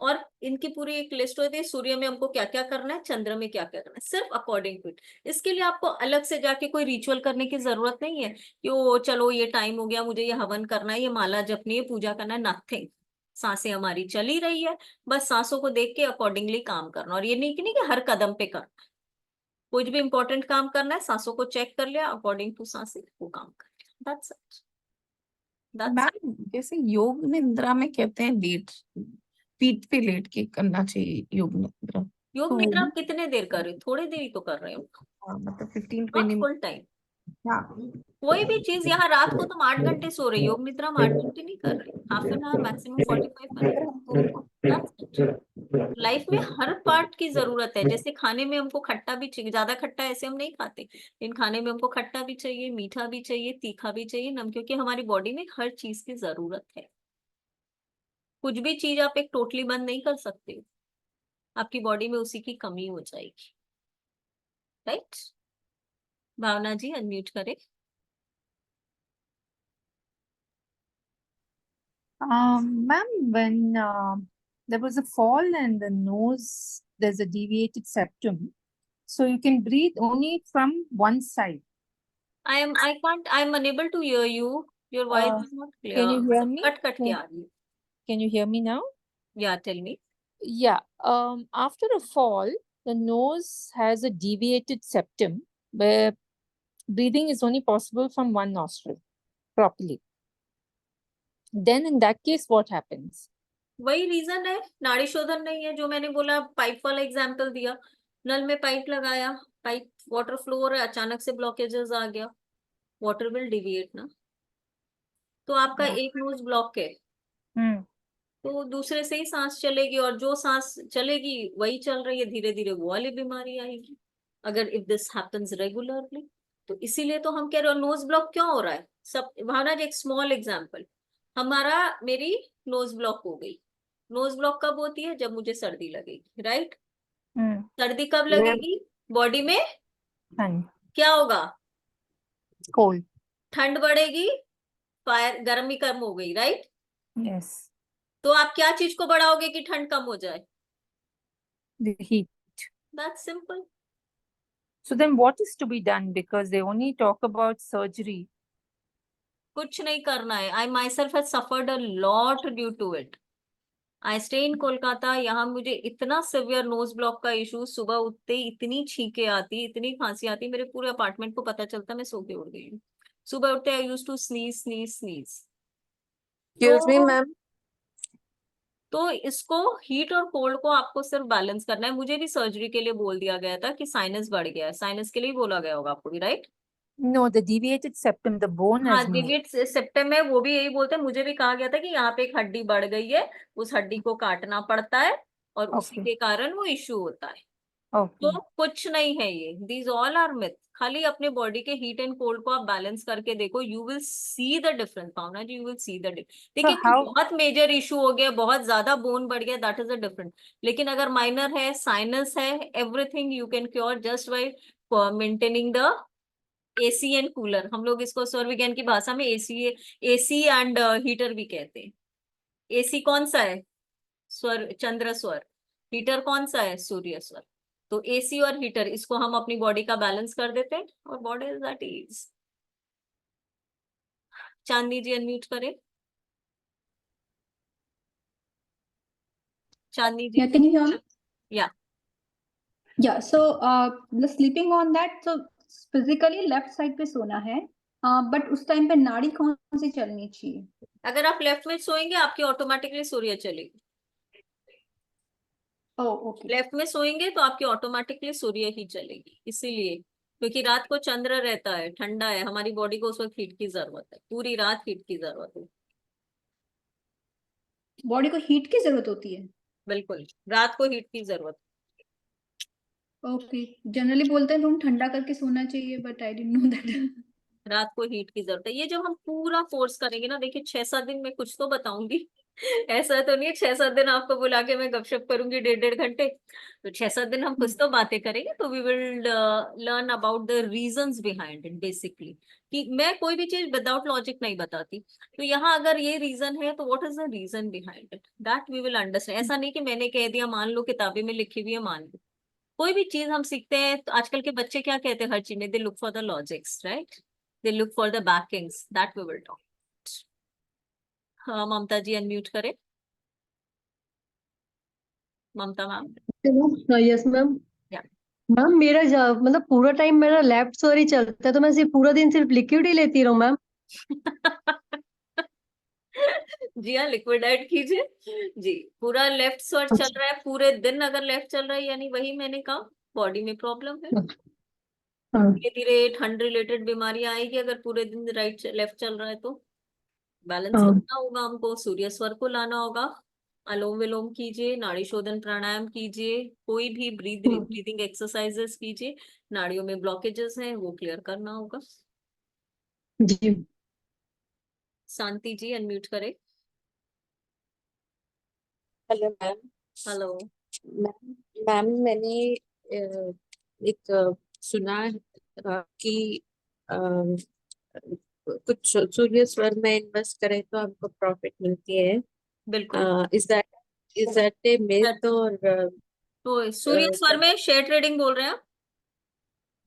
और इनकी पूरी एक लिस्ट होती है, सूर्य में हमको क्या क्या करना है, चंद्र में क्या क्या करना है, सिर्फ अकॉर्डिंग टू इट। इसके लिए आपको अलग से जाके कोई रिचुअल करने की जरूरत नहीं है कि ओ चलो ये टाइम हो गया, मुझे ये हवन करना है, ये माला जपनी है, पूजा करना है, नथिंग। सांसें हमारी चल ही रही है, बस सांसों को देख के अकॉर्डिंगली काम करना। और ये नहीं कि हर कदम पे करना, कुछ भी इंपॉर्टेंट काम करना है, सांसों को चेक कर लिया, अकॉर्डिंग टू सांसें वो काम कर लिया, that's it, that's it. Ma'am जैसे योग निद्रा में कहते हैं लेट, पीठ पे लेट के करना चाहिए योग निद्रा, योग तो वो निद्रा भी आप कितने देर कर रहे हो? थोड़ी देर ही तो कर रहे हो, मतलब 15-20 नॉट मिनट। Full time. हाँ। कोई भी चीज, यहाँ रात को तुम 8 घंटे सो रहे हो, योग निद्रा हम 8 घंटे नहीं कर रहे, half an our, maximum 45 minute. Life में हर पार्ट की जरूरत है। जैसे खाने में हमको खट्टा भी चाहिए, ज्यादा खट्टा ऐसे हम नहीं खाते, लेकिन खाने में हमको खट्टा भी चाहिए, मीठा भी चाहिए, तीखा भी चाहिए, नम, क्योंकि हमारी बॉडी में हर चीज की जरूरत है। कुछ भी चीज आप एक टोटली बंद नहीं कर सकते हो, आपकी बॉडी में उसी की कमी हो जाएगी, राइट? भावना जी अनम्यूट करें। Ma'am, when there was a fall and the nose, there's a deviated septum, so you can breathe only from one side. I am unable to hear you. Your voice Uh, is not can you clear. hear सब me? Cut cut के आ रही है। Can you hear me now? Yeah, tell me. Yeah. After a fall, the nose has a deviated septum where breathing is only possible from one nostril properly. Then in that case, what happens? वही reason है, नाड़ी शोधन नहीं है, जो मैंने बोला, pipe वाला एग्जाम्पल दिया। नल में पाइप लगाया, पाइप वाटर फ्लो हो रहा है, अचानक से ब्लॉकेजेस आ गया, वाटर विल डिविएट ना। तो आपका एक नोज ब्लॉक है, Hmm. तो दूसरे से ही सांस चलेगी, और जो सांस चलेगी वही चल रही है, धीरे धीरे वो वाली बीमारी आएगी, अगर इफ दिस हैपेंस रेगुलरली। तो इसीलिए तो हम कह रहे हो नोज ब्लॉक क्यों हो रहा है। सब भावना जी, एक स्मॉल एग्जाम्पल, मेरी नोज ब्लॉक हो गई। नोज ब्लॉक कब होती है? जब मुझे सर्दी लगेगी, राइट? सर्दी कब मैम लगेगी? बॉडी में And क्या होगा? cold. ठंड बढ़ेगी, फायर गर्मी कम हो गई, राइट? Yes. तो आप क्या चीज को बढ़ाओगे कि ठंड कम हो जाए? The heat. That's simple. So then what is to be done? Because they only talk about surgery. कुछ नहीं करना है। I my self has suffered a lot due to it. I stay in Kolkata, यहाँ मुझे इतना सिवियर नोज ब्लॉक का issue, सुबह उठते ही इतनी छींके आती, इतनी खांसी आती, मेरे पूरे अपार्टमेंट को पता चलता मैं सो के उठ गई हूँ। सुबह उठते I use to sneeze sneeze sneeze. Excuse me ma'am, तो इसको हीट और कोल्ड को आपको सिर्फ बैलेंस करना है। मुझे भी सर्जरी के लिए बोल दिया गया था कि साइनस बढ़ गया है, साइनस के लिए ही बोला गया होगा आपको भी, right? No, the deviated septum, the bone हाँ, has moved. डिविएट सेप्टम में वो भी यही बोलते हैं। मुझे भी कहा गया था कि यहाँ पे एक हड्डी बढ़ गई है, उस हड्डी को काटना पड़ता है और उसी Okay. के कारण वो इश्यू होता है। Okay. तो कुछ नहीं है ये, दीज ऑल आर मिथ। खाली अपने बॉडी के हीट एंड कोल्ड को आप बैलेंस करके देखो, you will see the difference. Bhavna ji, you will see the difference. देखिए, how- बहुत मेजर इशू हो गया, बहुत ज्यादा बोन बढ़ गया, दैट इज अ डिफरेंट। लेकिन अगर माइनर है, साइनस है, everything you can cure just by maintaining the AC and cooler. हम लोग इसको स्वर विज्ञान की भाषा में एसी एंड हीटर भी कहते हैं। एसी कौन सा है? स्वर, चंद्र स्वर। हीटर कौन सा है? सूर्य स्वर। तो एसी और हीटर, इसको हम अपनी बॉडी का बैलेंस कर देते हैं और body is at ease. Chandni ji unmute करें। चांदनी जी। Yeah, can you hear me? या Yeah, so the sleeping on that, so physically left side पे सोना है, but उस टाइम पे नाड़ी कौन सी चलनी चाहिए? अगर आप लेफ्ट में सोएंगे आपकी ऑटोमेटिकली सूर्य चलेगी। ओके। लेफ्ट में सोएंगे तो आपकी ऑटोमेटिकली सूर्य ही चलेगी, इसीलिए क्योंकि रात को चंद्र रहता है, ठंडा है, हमारी बॉडी को उस वक्त हीट की जरूरत है, पूरी रात हीट की जरूरत है। बॉडी को हीट की जरूरत होती है? बिल्कुल, रात को हीट की जरूरत। ओके, जनरली बोलते हैं तुम ठंडा करके सोना चाहिए, but I didn't know that. रात को हीट की जरूरत है। ये जब हम पूरा फोर्स करेंगे ना, देखिए 6-7 दिन में कुछ तो बताऊंगी ऐसा तो नहीं है 6-7 दिन आपको बुला के मैं गपशप करूंगी 1.5 घंटे। तो 6-7 दिन हम कुछ तो बातें करेंगे, तो we will learn about the reasons behind it basically. कि मैं कोई भी चीज विदाउट लॉजिक नहीं बताती, तो यहाँ अगर ये रीजन है तो what is the reason behind it, that we will understand. ऐसा नहीं कि मैंने कह दिया मान लो, किताबें में लिखी हुई है मान लो। कोई भी चीज हम सीखते हैं तो आजकल के बच्चे क्या कहते हैं हर चीज में, they look for the logics, right? They look for the backings that we will talk. हाँ, ममता जी अनम्यूट करें। Mamata ma'am. Yes ma'am. Yeah. Ma'am मेरा मतलब पूरा टाइम मेरा लेफ्ट स्वर ही चलता है, तो मैं सिर्फ पूरा दिन सिर्फ लिक्विड ही लेती रहूं मैम? जी हाँ, लिक्विड डाइट कीजिए जी। पूरा लेफ्ट स्वर चल रहा है पूरे दिन, अगर लेफ्ट चल रहा है यानी वही मैंने कहा बॉडी में प्रॉब्लम है। धीरे धीरे ठंड रिलेटेड बीमारियां आएगी अगर पूरे दिन राइट लेफ्ट चल रहा है तो। बैलेंस रखना होगा हमको, सूर्य स्वर को लाना होगा, अनुलोम विलोम कीजिए, नाड़ी शोधन प्राणायाम कीजिए, कोई भी ब्रीदिंग एक्सरसाइजेस कीजिए। नाड़ियों में ब्लॉकेजेस हैं वो क्लियर करना होगा जी। शांति जी अनम्यूट करें। Hello ma'am. हेलो मैम मैंने एक सुना कि कुछ सूर्य स्वर में इन्वेस्ट करें तो हमको प्रॉफिट मिलती है। बिल्कुल। Is that A myth? और तो सूर्य स्वर में शेयर ट्रेडिंग बोल रहे हैं आप?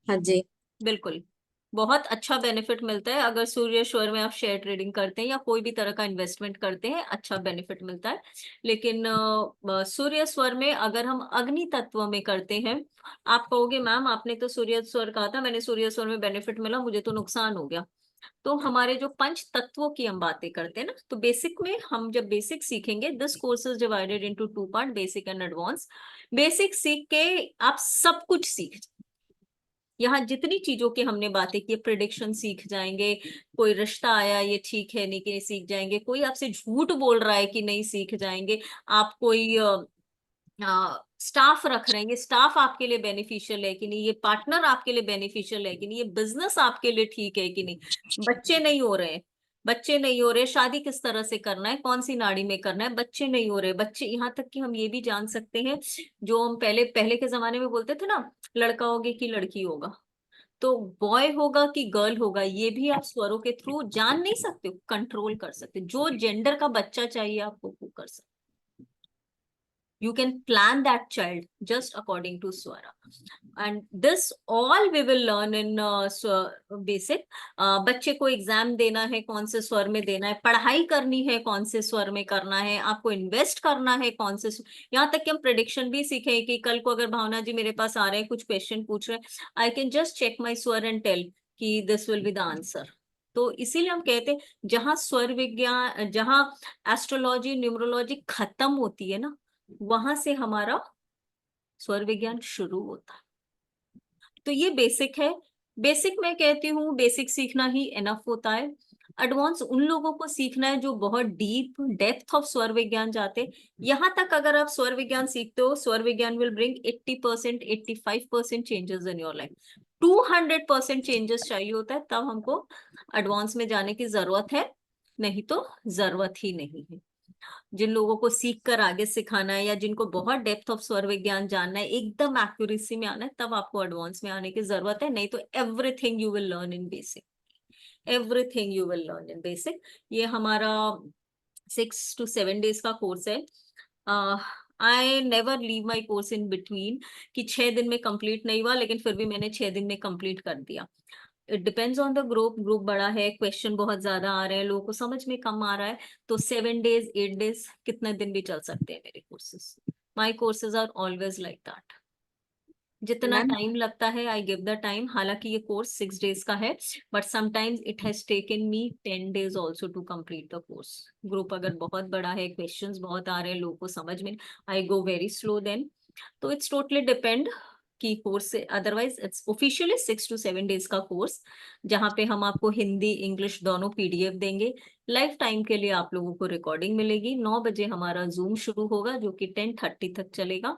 हाँ जी। बिल्कुल, बहुत अच्छा बेनिफिट मिलता है अगर सूर्य स्वर में आप शेयर ट्रेडिंग करते हैं या कोई भी तरह का इन्वेस्टमेंट करते हैं, अच्छा बेनिफिट मिलता है। लेकिन सूर्य स्वर में अगर हम अग्नि तत्व में करते हैं, आप कहोगे मैम आपने तो सूर्य स्वर कहा था, मैंने सूर्य स्वर में बेनिफिट मिला, मुझे तो नुकसान हो गया। तो हमारे जो 5 तत्वों की हम बातें करते हैं ना, तो बेसिक में हम जब बेसिक सीखेंगे, this course is divided into 2 part, basic and advance. Basic सीख के आप सब कुछ सीख, यहाँ जितनी चीजों की हमने बातें की, प्रिडिक्शन सीख जाएंगे, कोई रिश्ता आया ये ठीक है नहीं कि सीख जाएंगे, कोई आपसे झूठ बोल रहा है कि नहीं सीख जाएंगे, आप कोई स्टाफ रख रहे हैं, ये स्टाफ आपके लिए बेनिफिशियल है कि नहीं, ये पार्टनर आपके लिए बेनिफिशियल है कि नहीं, ये बिजनेस आपके लिए ठीक है कि नहीं। बच्चे नहीं हो रहे हैं, बच्चे नहीं हो रहे, शादी किस तरह से करना है, कौन सी नाड़ी में करना है, बच्चे नहीं हो रहे, बच्चे यहाँ तक कि हम ये भी जान सकते हैं, जो हम पहले पहले के जमाने में बोलते थे ना, लड़का होगा कि लड़की होगा, तो बॉय होगा कि गर्ल होगा, ये भी आप स्वरों के थ्रू जान नहीं सकते हो, कंट्रोल कर सकते, जो जेंडर का बच्चा चाहिए आपको वो कर सकते। You can plan that child just according to swara, and this all we will learn in basic. बच्चे को एग्जाम देना है कौन से स्वर में देना है, पढ़ाई करनी है कौन से स्वर में करना है, आपको इन्वेस्ट करना है कौन से यहाँ तक कि हम प्रेडिक्शन भी सीखे कि कल को अगर भावना जी मेरे पास आ रहे हैं, कुछ क्वेश्चन पूछ रहे हैं, I can just check my स्वर एंड टेल कि this will be the answer. तो इसीलिए हम कहते हैं जहां स्वर विज्ञान, जहां एस्ट्रोलॉजी न्यूमरोलॉजी खत्म होती है ना, वहां से हमारा स्वर विज्ञान शुरू होता है। तो ये बेसिक है, बेसिक मैं कहती हूँ बेसिक सीखना ही एनफ होता है। एडवांस उन लोगों को सीखना है जो बहुत डीप डेप्थ ऑफ स्वर विज्ञान जाते। यहाँ तक अगर आप स्वर विज्ञान सीखते हो, स्वर विज्ञान will bring 80% 85% changes in your life. 200% changes चाहिए होता है, तब हमको एडवांस में जाने की जरूरत है, नहीं तो जरूरत ही नहीं है। जिन लोगों को सीख कर आगे सिखाना है या जिनको बहुत डेप्थ ऑफ स्वर विज्ञान जानना है, एकदम एक्यूरेसी में आना है, तब आपको एडवांस में आने की जरूरत है, नहीं तो everything you will learn in basic, everything you will learn in basic. ये हमारा 6 to 7 days का कोर्स है। I never leave my course in between, कि 6 दिन में कंप्लीट नहीं हुआ, लेकिन फिर भी मैंने 6 दिन में कंप्लीट कर दिया। It depends on the group, group बड़ा है, क्वेश्चन बहुत ज्यादा आ रहे हैं, लोगों को समझ में कम आ रहा है, तो 7 days 8 days कितने दिन भी चल सकते हैं मेरे courses. My courses are always like that, जितना मैम टाइम लगता है आई गिव द टाइम। हालांकि ये कोर्स 6 days का है, but sometimes it has taken me 10 days also to complete the course. Group अगर बहुत बड़ा है, क्वेश्चंस बहुत आ रहे हैं, लोगों को समझ में, आई गो वेरी स्लो देन। तो इट्स टोटली डिपेंड की कोर्स से, otherwise it's officially 6 to 7 days का कोर्स, जहाँ पे हम आपको हिंदी इंग्लिश दोनों PDF देंगे। लाइफ टाइम के लिए आप लोगों को रिकॉर्डिंग मिलेगी। 9 बजे हमारा जूम शुरू होगा, जो कि 10:30 तक चलेगा।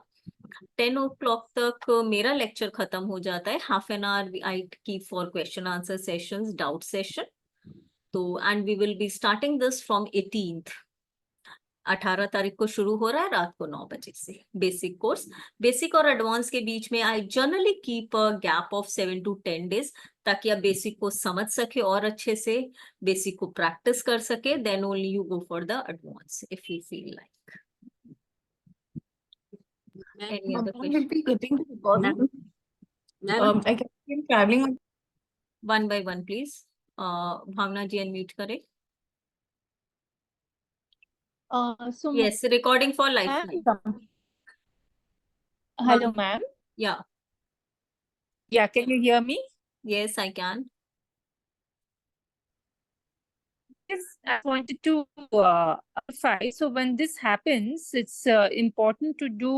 10 o'clock तक मेरा लेक्चर खत्म हो जाता है। Half an hour I keep for question answer sessions, doubt session. तो and we will be starting this from 18th, 18 तारीख को शुरू हो रहा है, रात को 9 बजे से बेसिक कोर्स। बेसिक और एडवांस के बीच में I generally keep a gap of 7 to 10 days, ताकि आप बेसिक को समझ सके और अच्छे से बेसिक को प्रैक्टिस कर सके, then only you go for the advance if you feel like. Any other Will question? be getting the recording. Ma'am I can be traveling. One by one, please. Bhavna ji unmute करें। So Yes, recording for lifetime. hello Ma'am. ma'am. Yeah, Yeah, can you hear me? yes, I can. Yes, I wanted to clarify. So when this happens, it's important to do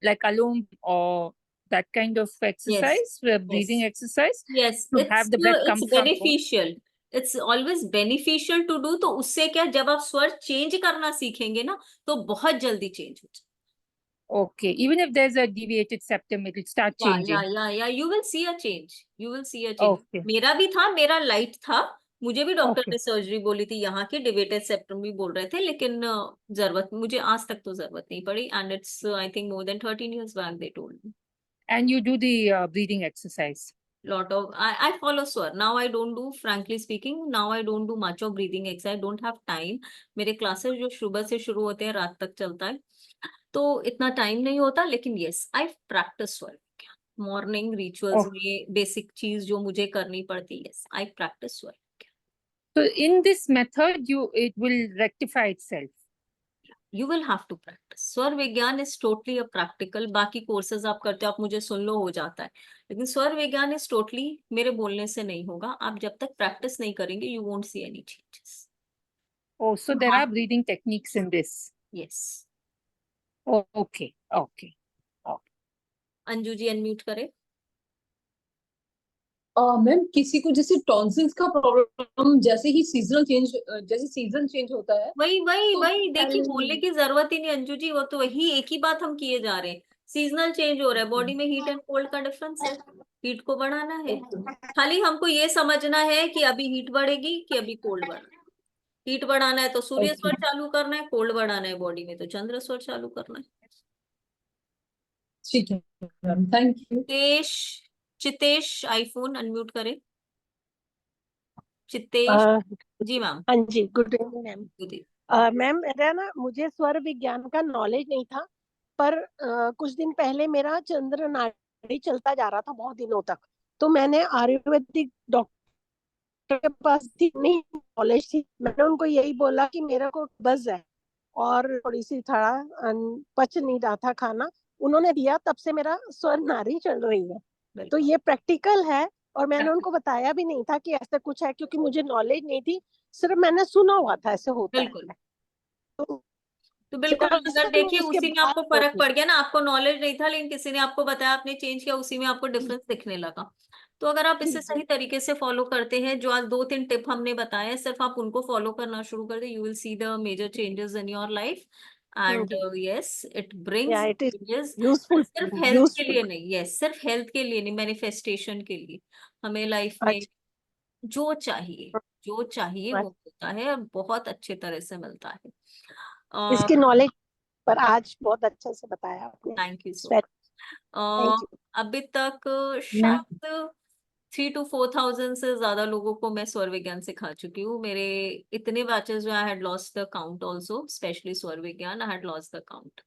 like alone or that kind of exercise, breathing Yes. exercise, Yes, to have the breath come it's from both. beneficial. It's always beneficial to do. तो उससे क्या, जब आप स्वर change करना सीखेंगे ना, तो बहुत जल्दी चेंज हो जाए। Okay, even if there's a deviated septum, it will start changing. Yeah, you will see a change. You will see a change. Okay. मेरा भी था, मेरा लाइट था, मुझे भी डॉक्टर Okay. ने सर्जरी बोली थी, यहाँ की डिवेटेड सेप्टम भी बोल रहे थे, लेकिन जरूरत मुझे आज तक तो जरूरत नहीं पड़ी, and it's I think more than 13 years back they told me. And you do the breathing exercise. Lot of I follow swar. Now I don't do, frankly speaking, now I don't do much of breathing exercise. I don't have time. मेरे classes जो सुबह से शुरू होते हैं रात तक चलता है, तो इतना टाइम नहीं होता, लेकिन yes, I practice swar. Morning rituals में बेसिक चीज जो मुझे करनी पड़ती है, yes, I practice swar. So in this method, it will rectify itself. You will have to practice. स्वर विज्ञान is totally a practical. बाकी कोर्सेज आप करते हो, आप मुझे सुन लो हो जाता है, लेकिन स्वर विज्ञान is totally मेरे बोलने से नहीं होगा। आप जब तक प्रैक्टिस नहीं करेंगे, you won't see any changes. Oh, so there are breathing techniques in this. Yes. Oh, okay. Anju ji unmute करें। मैम किसी को जैसे टॉन्सिल्स का प्रॉब्लम जैसे ही जैसे सीजन चेंज होता है वही वही तो वही देखिए, पहले बोलने की जरूरत ही नहीं अंजू जी, वो तो वही एक ही बात हम किए जा रहे हैं। सीजनल चेंज हो रहा है, बॉडी में हीट एंड कोल्ड का डिफरेंस है, हीट को बढ़ाना है। खाली हमको ये समझना है कि अभी हीट बढ़ेगी कि अभी कोल्ड बढ़ेगा। हीट बढ़ाना है तो सूर्य ओके, स्वर चालू करना है, कोल्ड बढ़ाना है बॉडी में तो चंद्र स्वर चालू करना है। ठीक है ma'am, thank you. Chitesh, Chitesh iPhone unmute करें। चितेश अ, जी मैम। हाँ जी, गुड इवनिंग मैम। जी मैम मेरा ना, मुझे स्वर विज्ञान का नॉलेज नहीं था, पर कुछ दिन पहले मेरा चंद्र नाड़ी चलता जा रहा था बहुत दिनों तक। तो मैंने आयुर्वेदिक डॉक्टर के पास थी, नहीं नॉलेज थी, मैंने उनको यही बोला कि मेरा को बस है और थोड़ी सी थोड़ा पच नहीं रहा था खाना। उन्होंने दिया, तब से मेरा स्वर नाड़ी चल रही है। तो बिल्कुल ये प्रैक्टिकल है, और मैंने उनको बताया भी नहीं था कि ऐसा कुछ है, क्योंकि मुझे नॉलेज नहीं थी, सिर्फ मैंने सुना हुआ था ऐसे होता है। बिल्कुल। तो तो बिल्कुल अगर जस्ट देखिए उसके उसी में बाद आपको फर्क पड़ गया ना, आपको नॉलेज नहीं था लेकिन किसी ने आपको बताया, आपने चेंज किया, उसी में आपको डिफरेंस दिखने लगा। तो अगर आप इसे सही तरीके से फॉलो करते हैं, जो आज 2-3 टिप हमने बताए, सिर्फ आप उनको फॉलो करना शुरू कर दे, you will see the major changes in your life. And yes, it या brings it is changes. Useful, सिर्फ हेल्थ के यूजफुल। लिए नहीं, यस सिर्फ हेल्थ के लिए नहीं, मैनिफेस्टेशन के लिए। हमें लाइफ में अच्छा, जो चाहिए, जो चाहिए वो मिलता है और बहुत अच्छे तरह से मिलता है। इसकी नॉलेज पर आज बहुत अच्छे से बताया आपने। Thank you so thank much. You. अभी तक मैम शायद 3 to 4,000 से ज्यादा लोगों को मैं स्वर विज्ञान सिखा चुकी हूँ। मेरे इतने बैचेस जो I had lost the count, also specially स्वर विज्ञान I had lost the count.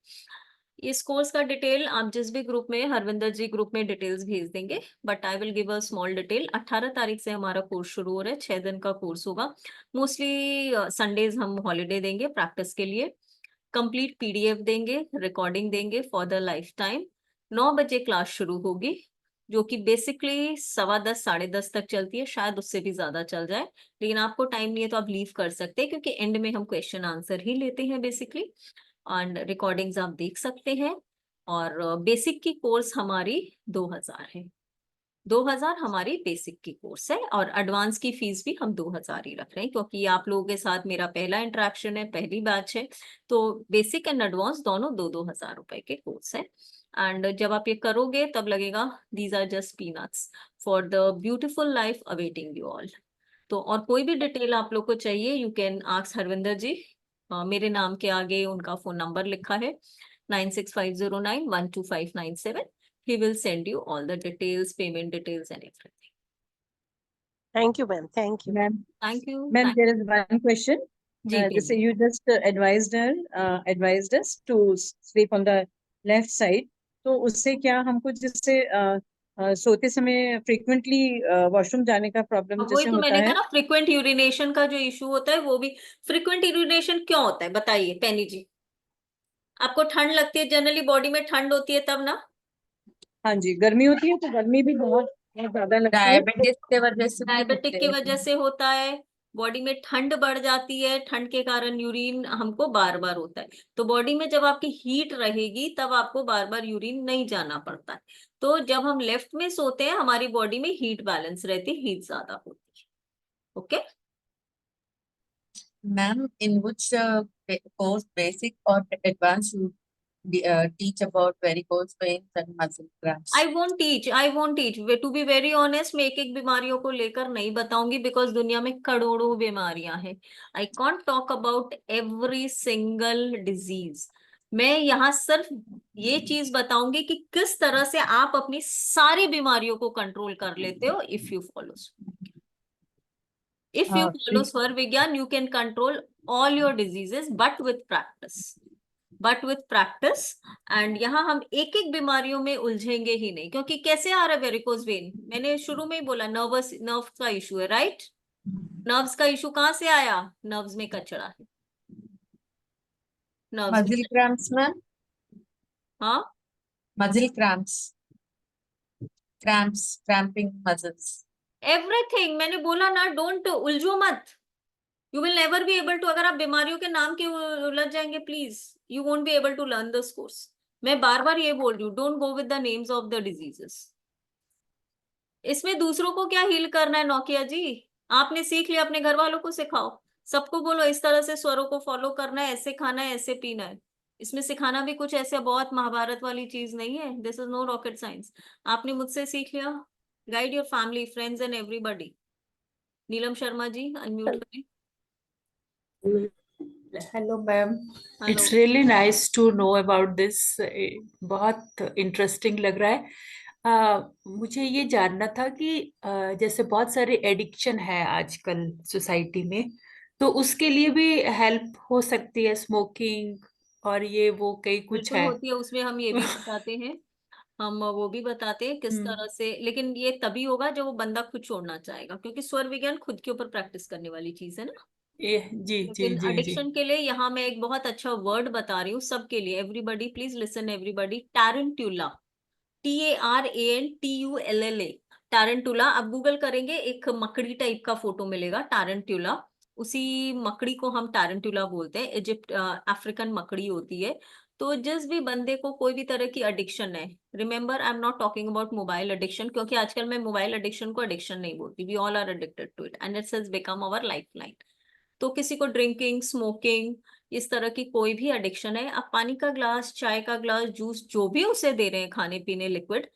इस कोर्स का डिटेल आप जिस भी ग्रुप में, हरविंदर जी ग्रुप में डिटेल्स भेज देंगे, but I will give a small detail. 18 तारीख से हमारा कोर्स शुरू हो रहा है, 6 दिन का कोर्स होगा। मोस्टली संडेज हम हॉलीडे देंगे प्रैक्टिस के लिए। कंप्लीट पीडीएफ देंगे, रिकॉर्डिंग देंगे फॉर द लाइफ टाइम। 9 बजे क्लास शुरू होगी, जो कि बेसिकली 10:15 10:30 तक चलती है, शायद उससे भी ज्यादा चल जाए, लेकिन आपको टाइम नहीं है तो आप लीव कर सकते हैं, क्योंकि एंड में हम क्वेश्चन आंसर ही लेते हैं बेसिकली। एंड रिकॉर्डिंग्स आप देख सकते हैं। और बेसिक की कोर्स हमारी 2,000 है। 2,000 हमारी बेसिक की कोर्स है, और एडवांस की फीस भी हम 2,000 ही रख रहे हैं, क्योंकि आप लोगों के साथ मेरा पहला इंटरेक्शन है, पहली बैच है। तो बेसिक एंड एडवांस दोनों 2-2 हजार रुपए के कोर्स है। एंड जब आप ये करोगे तब लगेगा these are just peanuts for the beautiful life awaiting you all. तो और कोई भी डिटेल आप लोग को चाहिए, you can ask Harvinder ji. मेरे नाम के आगे उनका फोन नंबर लिखा है, 9650912597। He will send you all the details, payment details and everything. Thank you ma'am, thank you. Ma'am Thank you. Ma'am there is one question. जी जैसे बोलिए। you just advised us to sleep on the left side, तो उससे क्या हमको जैसे सोते समय फ्रीक्वेंटली वॉशरूम जाने का प्रॉब्लम अब वही जैसे तो होता मैंने कहा है? ना, फ्रीक्वेंट यूरिनेशन का जो इशू होता है, वो भी फ्रीक्वेंट यूरिनेशन क्यों होता है बताइए पैनी जी। आपको ठंड लगती है, जनरली बॉडी में ठंड होती है तब ना। हाँ जी, गर्मी होती है तो गर्मी भी बहुत बहुत ज्यादा लगती है। डायबिटीज के वजह से भी डायबिटिक होते की हैं। वजह से होता है, बॉडी में ठंड बढ़ जाती है, ठंड के कारण यूरिन हमको बार बार होता है। तो बॉडी में जब आपकी हीट रहेगी तब आपको बार बार यूरिन नहीं जाना पड़ता है। तो जब हम लेफ्ट में सोते हैं, हमारी बॉडी में हीट बैलेंस रहती है, हीट ज्यादा होती है। Okay. Ma'am, in which course, basic or advanced, you teach about varicose veins and muscle cramps? I won't teach to be very honest. मैं एक एक बीमारियों को लेकर नहीं बताऊंगी, बिकॉज दुनिया में करोड़ों बीमारियां हैं। I can't talk about every single disease. मैं यहाँ सिर्फ ये चीज बताऊंगी कि किस तरह से आप अपनी सारी बीमारियों को कंट्रोल कर लेते हो, इफ यू फॉलो स्वर विज्ञान, you can control all your diseases, but with practice. And यहाँ हम एक एक बीमारियों में उलझेंगे ही नहीं, क्योंकि कैसे आ रहा है वेरिकोज वेन, मैंने शुरू में ही बोला, नर्व का इशू है, राइट। नर्व्स का इशू कहाँ से आया, नर्व्स में कचरा है, नर्व्स Muscle में। cramps, ma'am. हाँ, Muscle cramps, cramping muscles. Everything मैंने बोला ना, डोंट उलझो मत। You will never be able to, अगर आप बीमारियों के नाम के उलझ जाएंगे, please you won't be able to learn this course. मैं बार बार ये बोल रही हूँ, don't go with the names of the diseases. इसमें दूसरों को क्या हील करना है नोकिया जी? आपने सीख लिया, अपने घर वालों को सिखाओ, सबको बोलो इस तरह से स्वरों को फॉलो करना है, ऐसे खाना है, ऐसे पीना है। इसमें सिखाना भी कुछ ऐसे बहुत महाभारत वाली चीज नहीं है। This is no rocket science. आपने मुझसे सीख लिया, guide your family, friends and everybody. Neelam Sharma ji unmute करें। Hello ma'am, hello. It's really nice to know about this. बहुत इंटरेस्टिंग लग रहा है। मुझे ये जानना था कि जैसे बहुत सारे एडिक्शन है आजकल सोसाइटी में, तो उसके लिए भी हेल्प हो सकती है स्मोकिंग और ये वो कई कुछ बिल्कुल है। होती है, उसमें हम ये भी बताते हैं, हम वो भी बताते हैं किस तरह से, लेकिन ये तभी होगा जब वो बंदा खुद छोड़ना चाहेगा, क्योंकि स्वर विज्ञान खुद के ऊपर प्रैक्टिस करने वाली चीज है ना। जी जी लेकिन जी जी। एडिक्शन के लिए यहाँ मैं एक बहुत अच्छा वर्ड बता रही हूँ सबके लिए। Everybody please listen, everybody, tarantula, TARANTULLA। टैरेंटुला आप गूगल करेंगे, एक मकड़ी टाइप का फोटो मिलेगा, टैरेंट्युला। उसी मकड़ी को हम टैरेंटुला बोलते हैं। इजिप्ट अफ्रीकन मकड़ी होती है। तो जिस भी बंदे को कोई भी तरह की एडिक्शन है, remember I am not talking about mobile addiction, क्योंकि आजकल मैं मोबाइल एडिक्शन को एडिक्शन नहीं बोलती। We all are addicted to it and it's has become our lifeline. तो किसी को ड्रिंकिंग, स्मोकिंग, इस तरह की कोई भी एडिक्शन है, आप पानी का ग्लास, चाय का ग्लास, जूस, जो भी उसे दे रहे हैं खाने पीने लिक्विड,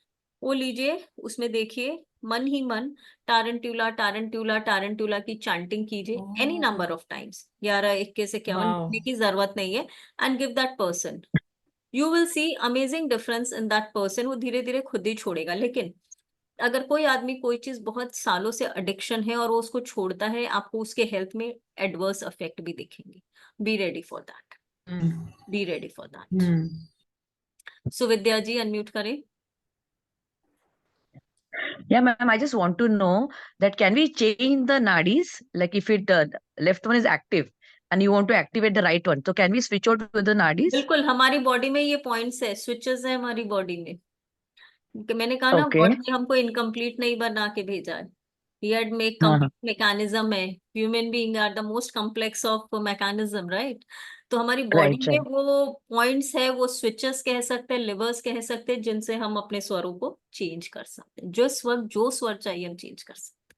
वो लीजिए, उसमें देखिए मन ही मन टारंट्यूला टारंट्यूला टारंट्यूला की चैंटिंग कीजिए any number of times, 11, 21, 51 wow. लिखने की जरूरत नहीं है। And give that person, you will C amazing difference in that person. वो धीरे धीरे खुद ही छोड़ेगा। लेकिन अगर कोई आदमी कोई चीज बहुत सालों से एडिक्शन है और वो उसको छोड़ता है, आपको उसके हेल्थ में एडवर्स इफेक्ट भी दिखेंगे। Be ready for that, be ready for that. Suvidya ji unmute करें। Yeah, ma'am, I just want to know that can we change the nadis? Like if it left one is active and you want to activate the right one, so can we switch out with the nadis? बिल्कुल, हमारी body में ये points है, switches है हमारी body में। मैंने कहा ना, Okay. गॉड ने हमको इनकम्प्लीट नहीं बना के भेजा है। He had make हाँ complete mechanism है। Human being are the most complex of mechanism, right? तो हमारी बॉडी right, में right. वो पॉइंट्स है, वो स्विचेस कह सकते हैं, लिवर्स कह सकते हैं, जिनसे हम अपने स्वरों को चेंज कर सकते हैं। जो स्वर चाहिए हम चेंज कर सकते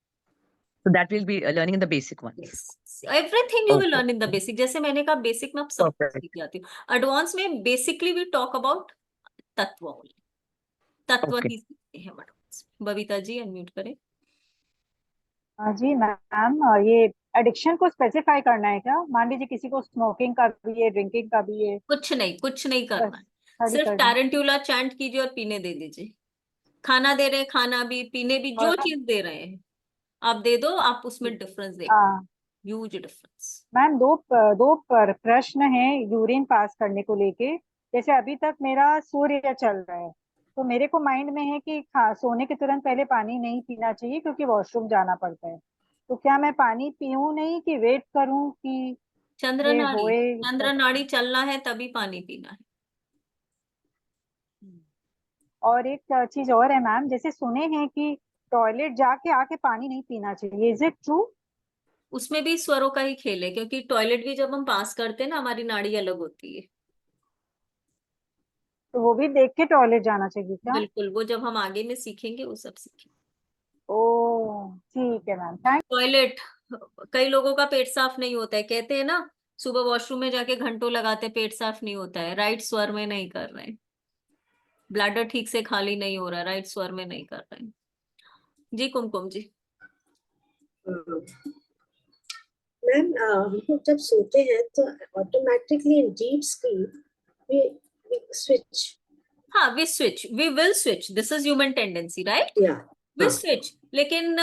So that will be learning in the basic हैं। ones. Everything you will Okay. Learn in the basic. जैसे मैंने कहा, बेसिक में आप सब कुछ Perfect. सीख जाती हूँ। एडवांस में बेसिकली वी टॉक अबाउट तत्व only। तत्व Okay. ही सीखते हैं एडवांस। बबीता जी अनम्यूट करें। हाँ जी मैम, ये एडिक्शन को स्पेसिफाई करना है क्या? मान लीजिए किसी को स्मोकिंग का भी है, ड्रिंकिंग का भी है, कुछ नहीं बस करना है, खाली सिर्फ कर दें। टैरेंट्यूला चैंट कीजिए और पीने दे दीजिए। खाना दे रहे हैं, खाना भी, पीने भी, जो और चीज दे रहे हैं आप दे दो, आप उसमें डिफरेंस देखो, हाँ ह्यूज डिफरेंस। मैम, दो प्रश्न हैं यूरिन पास करने को लेके। जैसे अभी तक मेरा सूर्य चल रहा है, तो मेरे को माइंड में है कि सोने के तुरंत पहले पानी नहीं पीना चाहिए क्योंकि वॉशरूम जाना पड़ता है। तो क्या मैं पानी पीऊँ नहीं कि वेट करूं कि चंद्र ये नाड़ी, होए? चंद्र नाड़ी चलना है तभी पानी पीना है। और एक चीज और है मैम, जैसे सुने हैं कि टॉयलेट जाके आके पानी नहीं पीना चाहिए, इज इट ट्रू? उसमें भी स्वरों का ही खेल है, क्योंकि टॉयलेट भी जब हम पास करते हैं ना, हमारी नाड़ी अलग होती है। तो वो भी देख के टॉयलेट जाना चाहिए क्या? बिल्कुल, वो जब हम आगे में सीखेंगे वो सब सीखेंगे। ओ ठीक है मैम, थैंक। टॉयलेट, कई लोगों का पेट साफ नहीं होता है, कहते हैं ना सुबह वॉशरूम में जाके घंटों लगाते, पेट साफ नहीं होता है, राइट स्वर में नहीं कर रहे हैं। ब्लैडर ठीक से खाली नहीं हो रहा, राइट स्वर में नहीं कर रहे हैं। जी कुमकुम जी। मैम, हम लोग जब सोते हैं तो automatically in deep sleep we switch. हाँ, we will switch, this is human tendency, right? Yeah. We हाँ. स्विच, लेकिन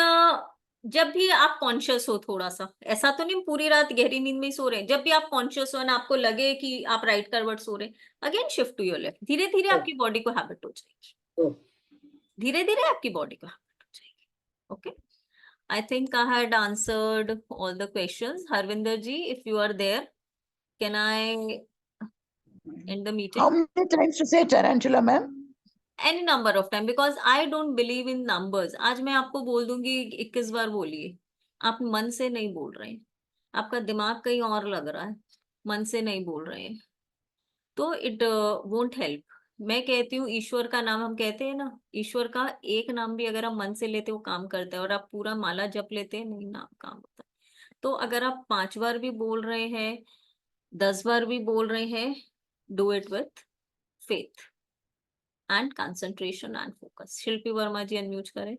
जब भी आप कॉन्शियस हो, थोड़ा सा, ऐसा तो नहीं पूरी रात गहरी नींद में ही सो रहे हैं, जब भी आप कॉन्शियस हो ना, आपको लगे कि आप राइट करवट सो रहे हैं, again shift to your left. धीरे धीरे आपकी बॉडी को हैबिट हो जाएगी, धीरे धीरे आपकी बॉडी को हैबिट हो जाएगी। Okay, I think I had answered all the questions. Harvinder ji, if you are there, can I end the meeting? How many times to say tarantula, ma'am? Any number of time, because I don't believe in numbers. आज मैं आपको बोल दूंगी 21 बार बोलिए, आप मन से नहीं बोल रहे हैं, आपका दिमाग कहीं और लग रहा है, मन से नहीं बोल रहे हैं, तो it won't help. मैं कहती हूँ ईश्वर का नाम, हम कहते हैं ना, ईश्वर का एक नाम भी अगर आप मन से लेते हो काम करता है, और आप पूरा माला जप लेते हैं नहीं नाम काम होता है। तो अगर आप 5 बार भी बोल रहे हैं, 10 बार भी बोल रहे हैं, do it with faith and concentration and focus. Shilpi Verma ji, unmute करें.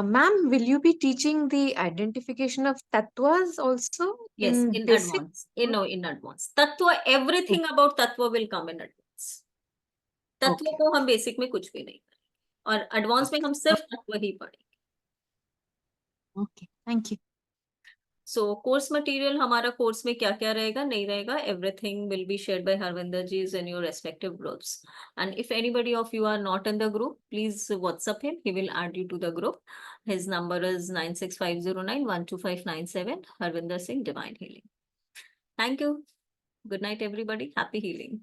Ma'am, will you be teaching the identification of tattvas also Yes, in in basic? advance. In advance. Tattva, everything about tattva will come in advance. तत्व Okay. को हम basic में कुछ भी नहीं करेंगे, और एडवांस में हम सिर्फ तत्व ही पढ़ेंगे. Okay, thank you. So course material हमारा कोर्स में क्या क्या रहेगा नहीं रहेगा, everything will be shared by Harvinder ji in your respective groups. And if anybody of you are not in the group, please WhatsApp him, he will add you to the group. His number is 9650912597. Harvinder Singh, divine healing. Thank you. Good night everybody. Happy healing.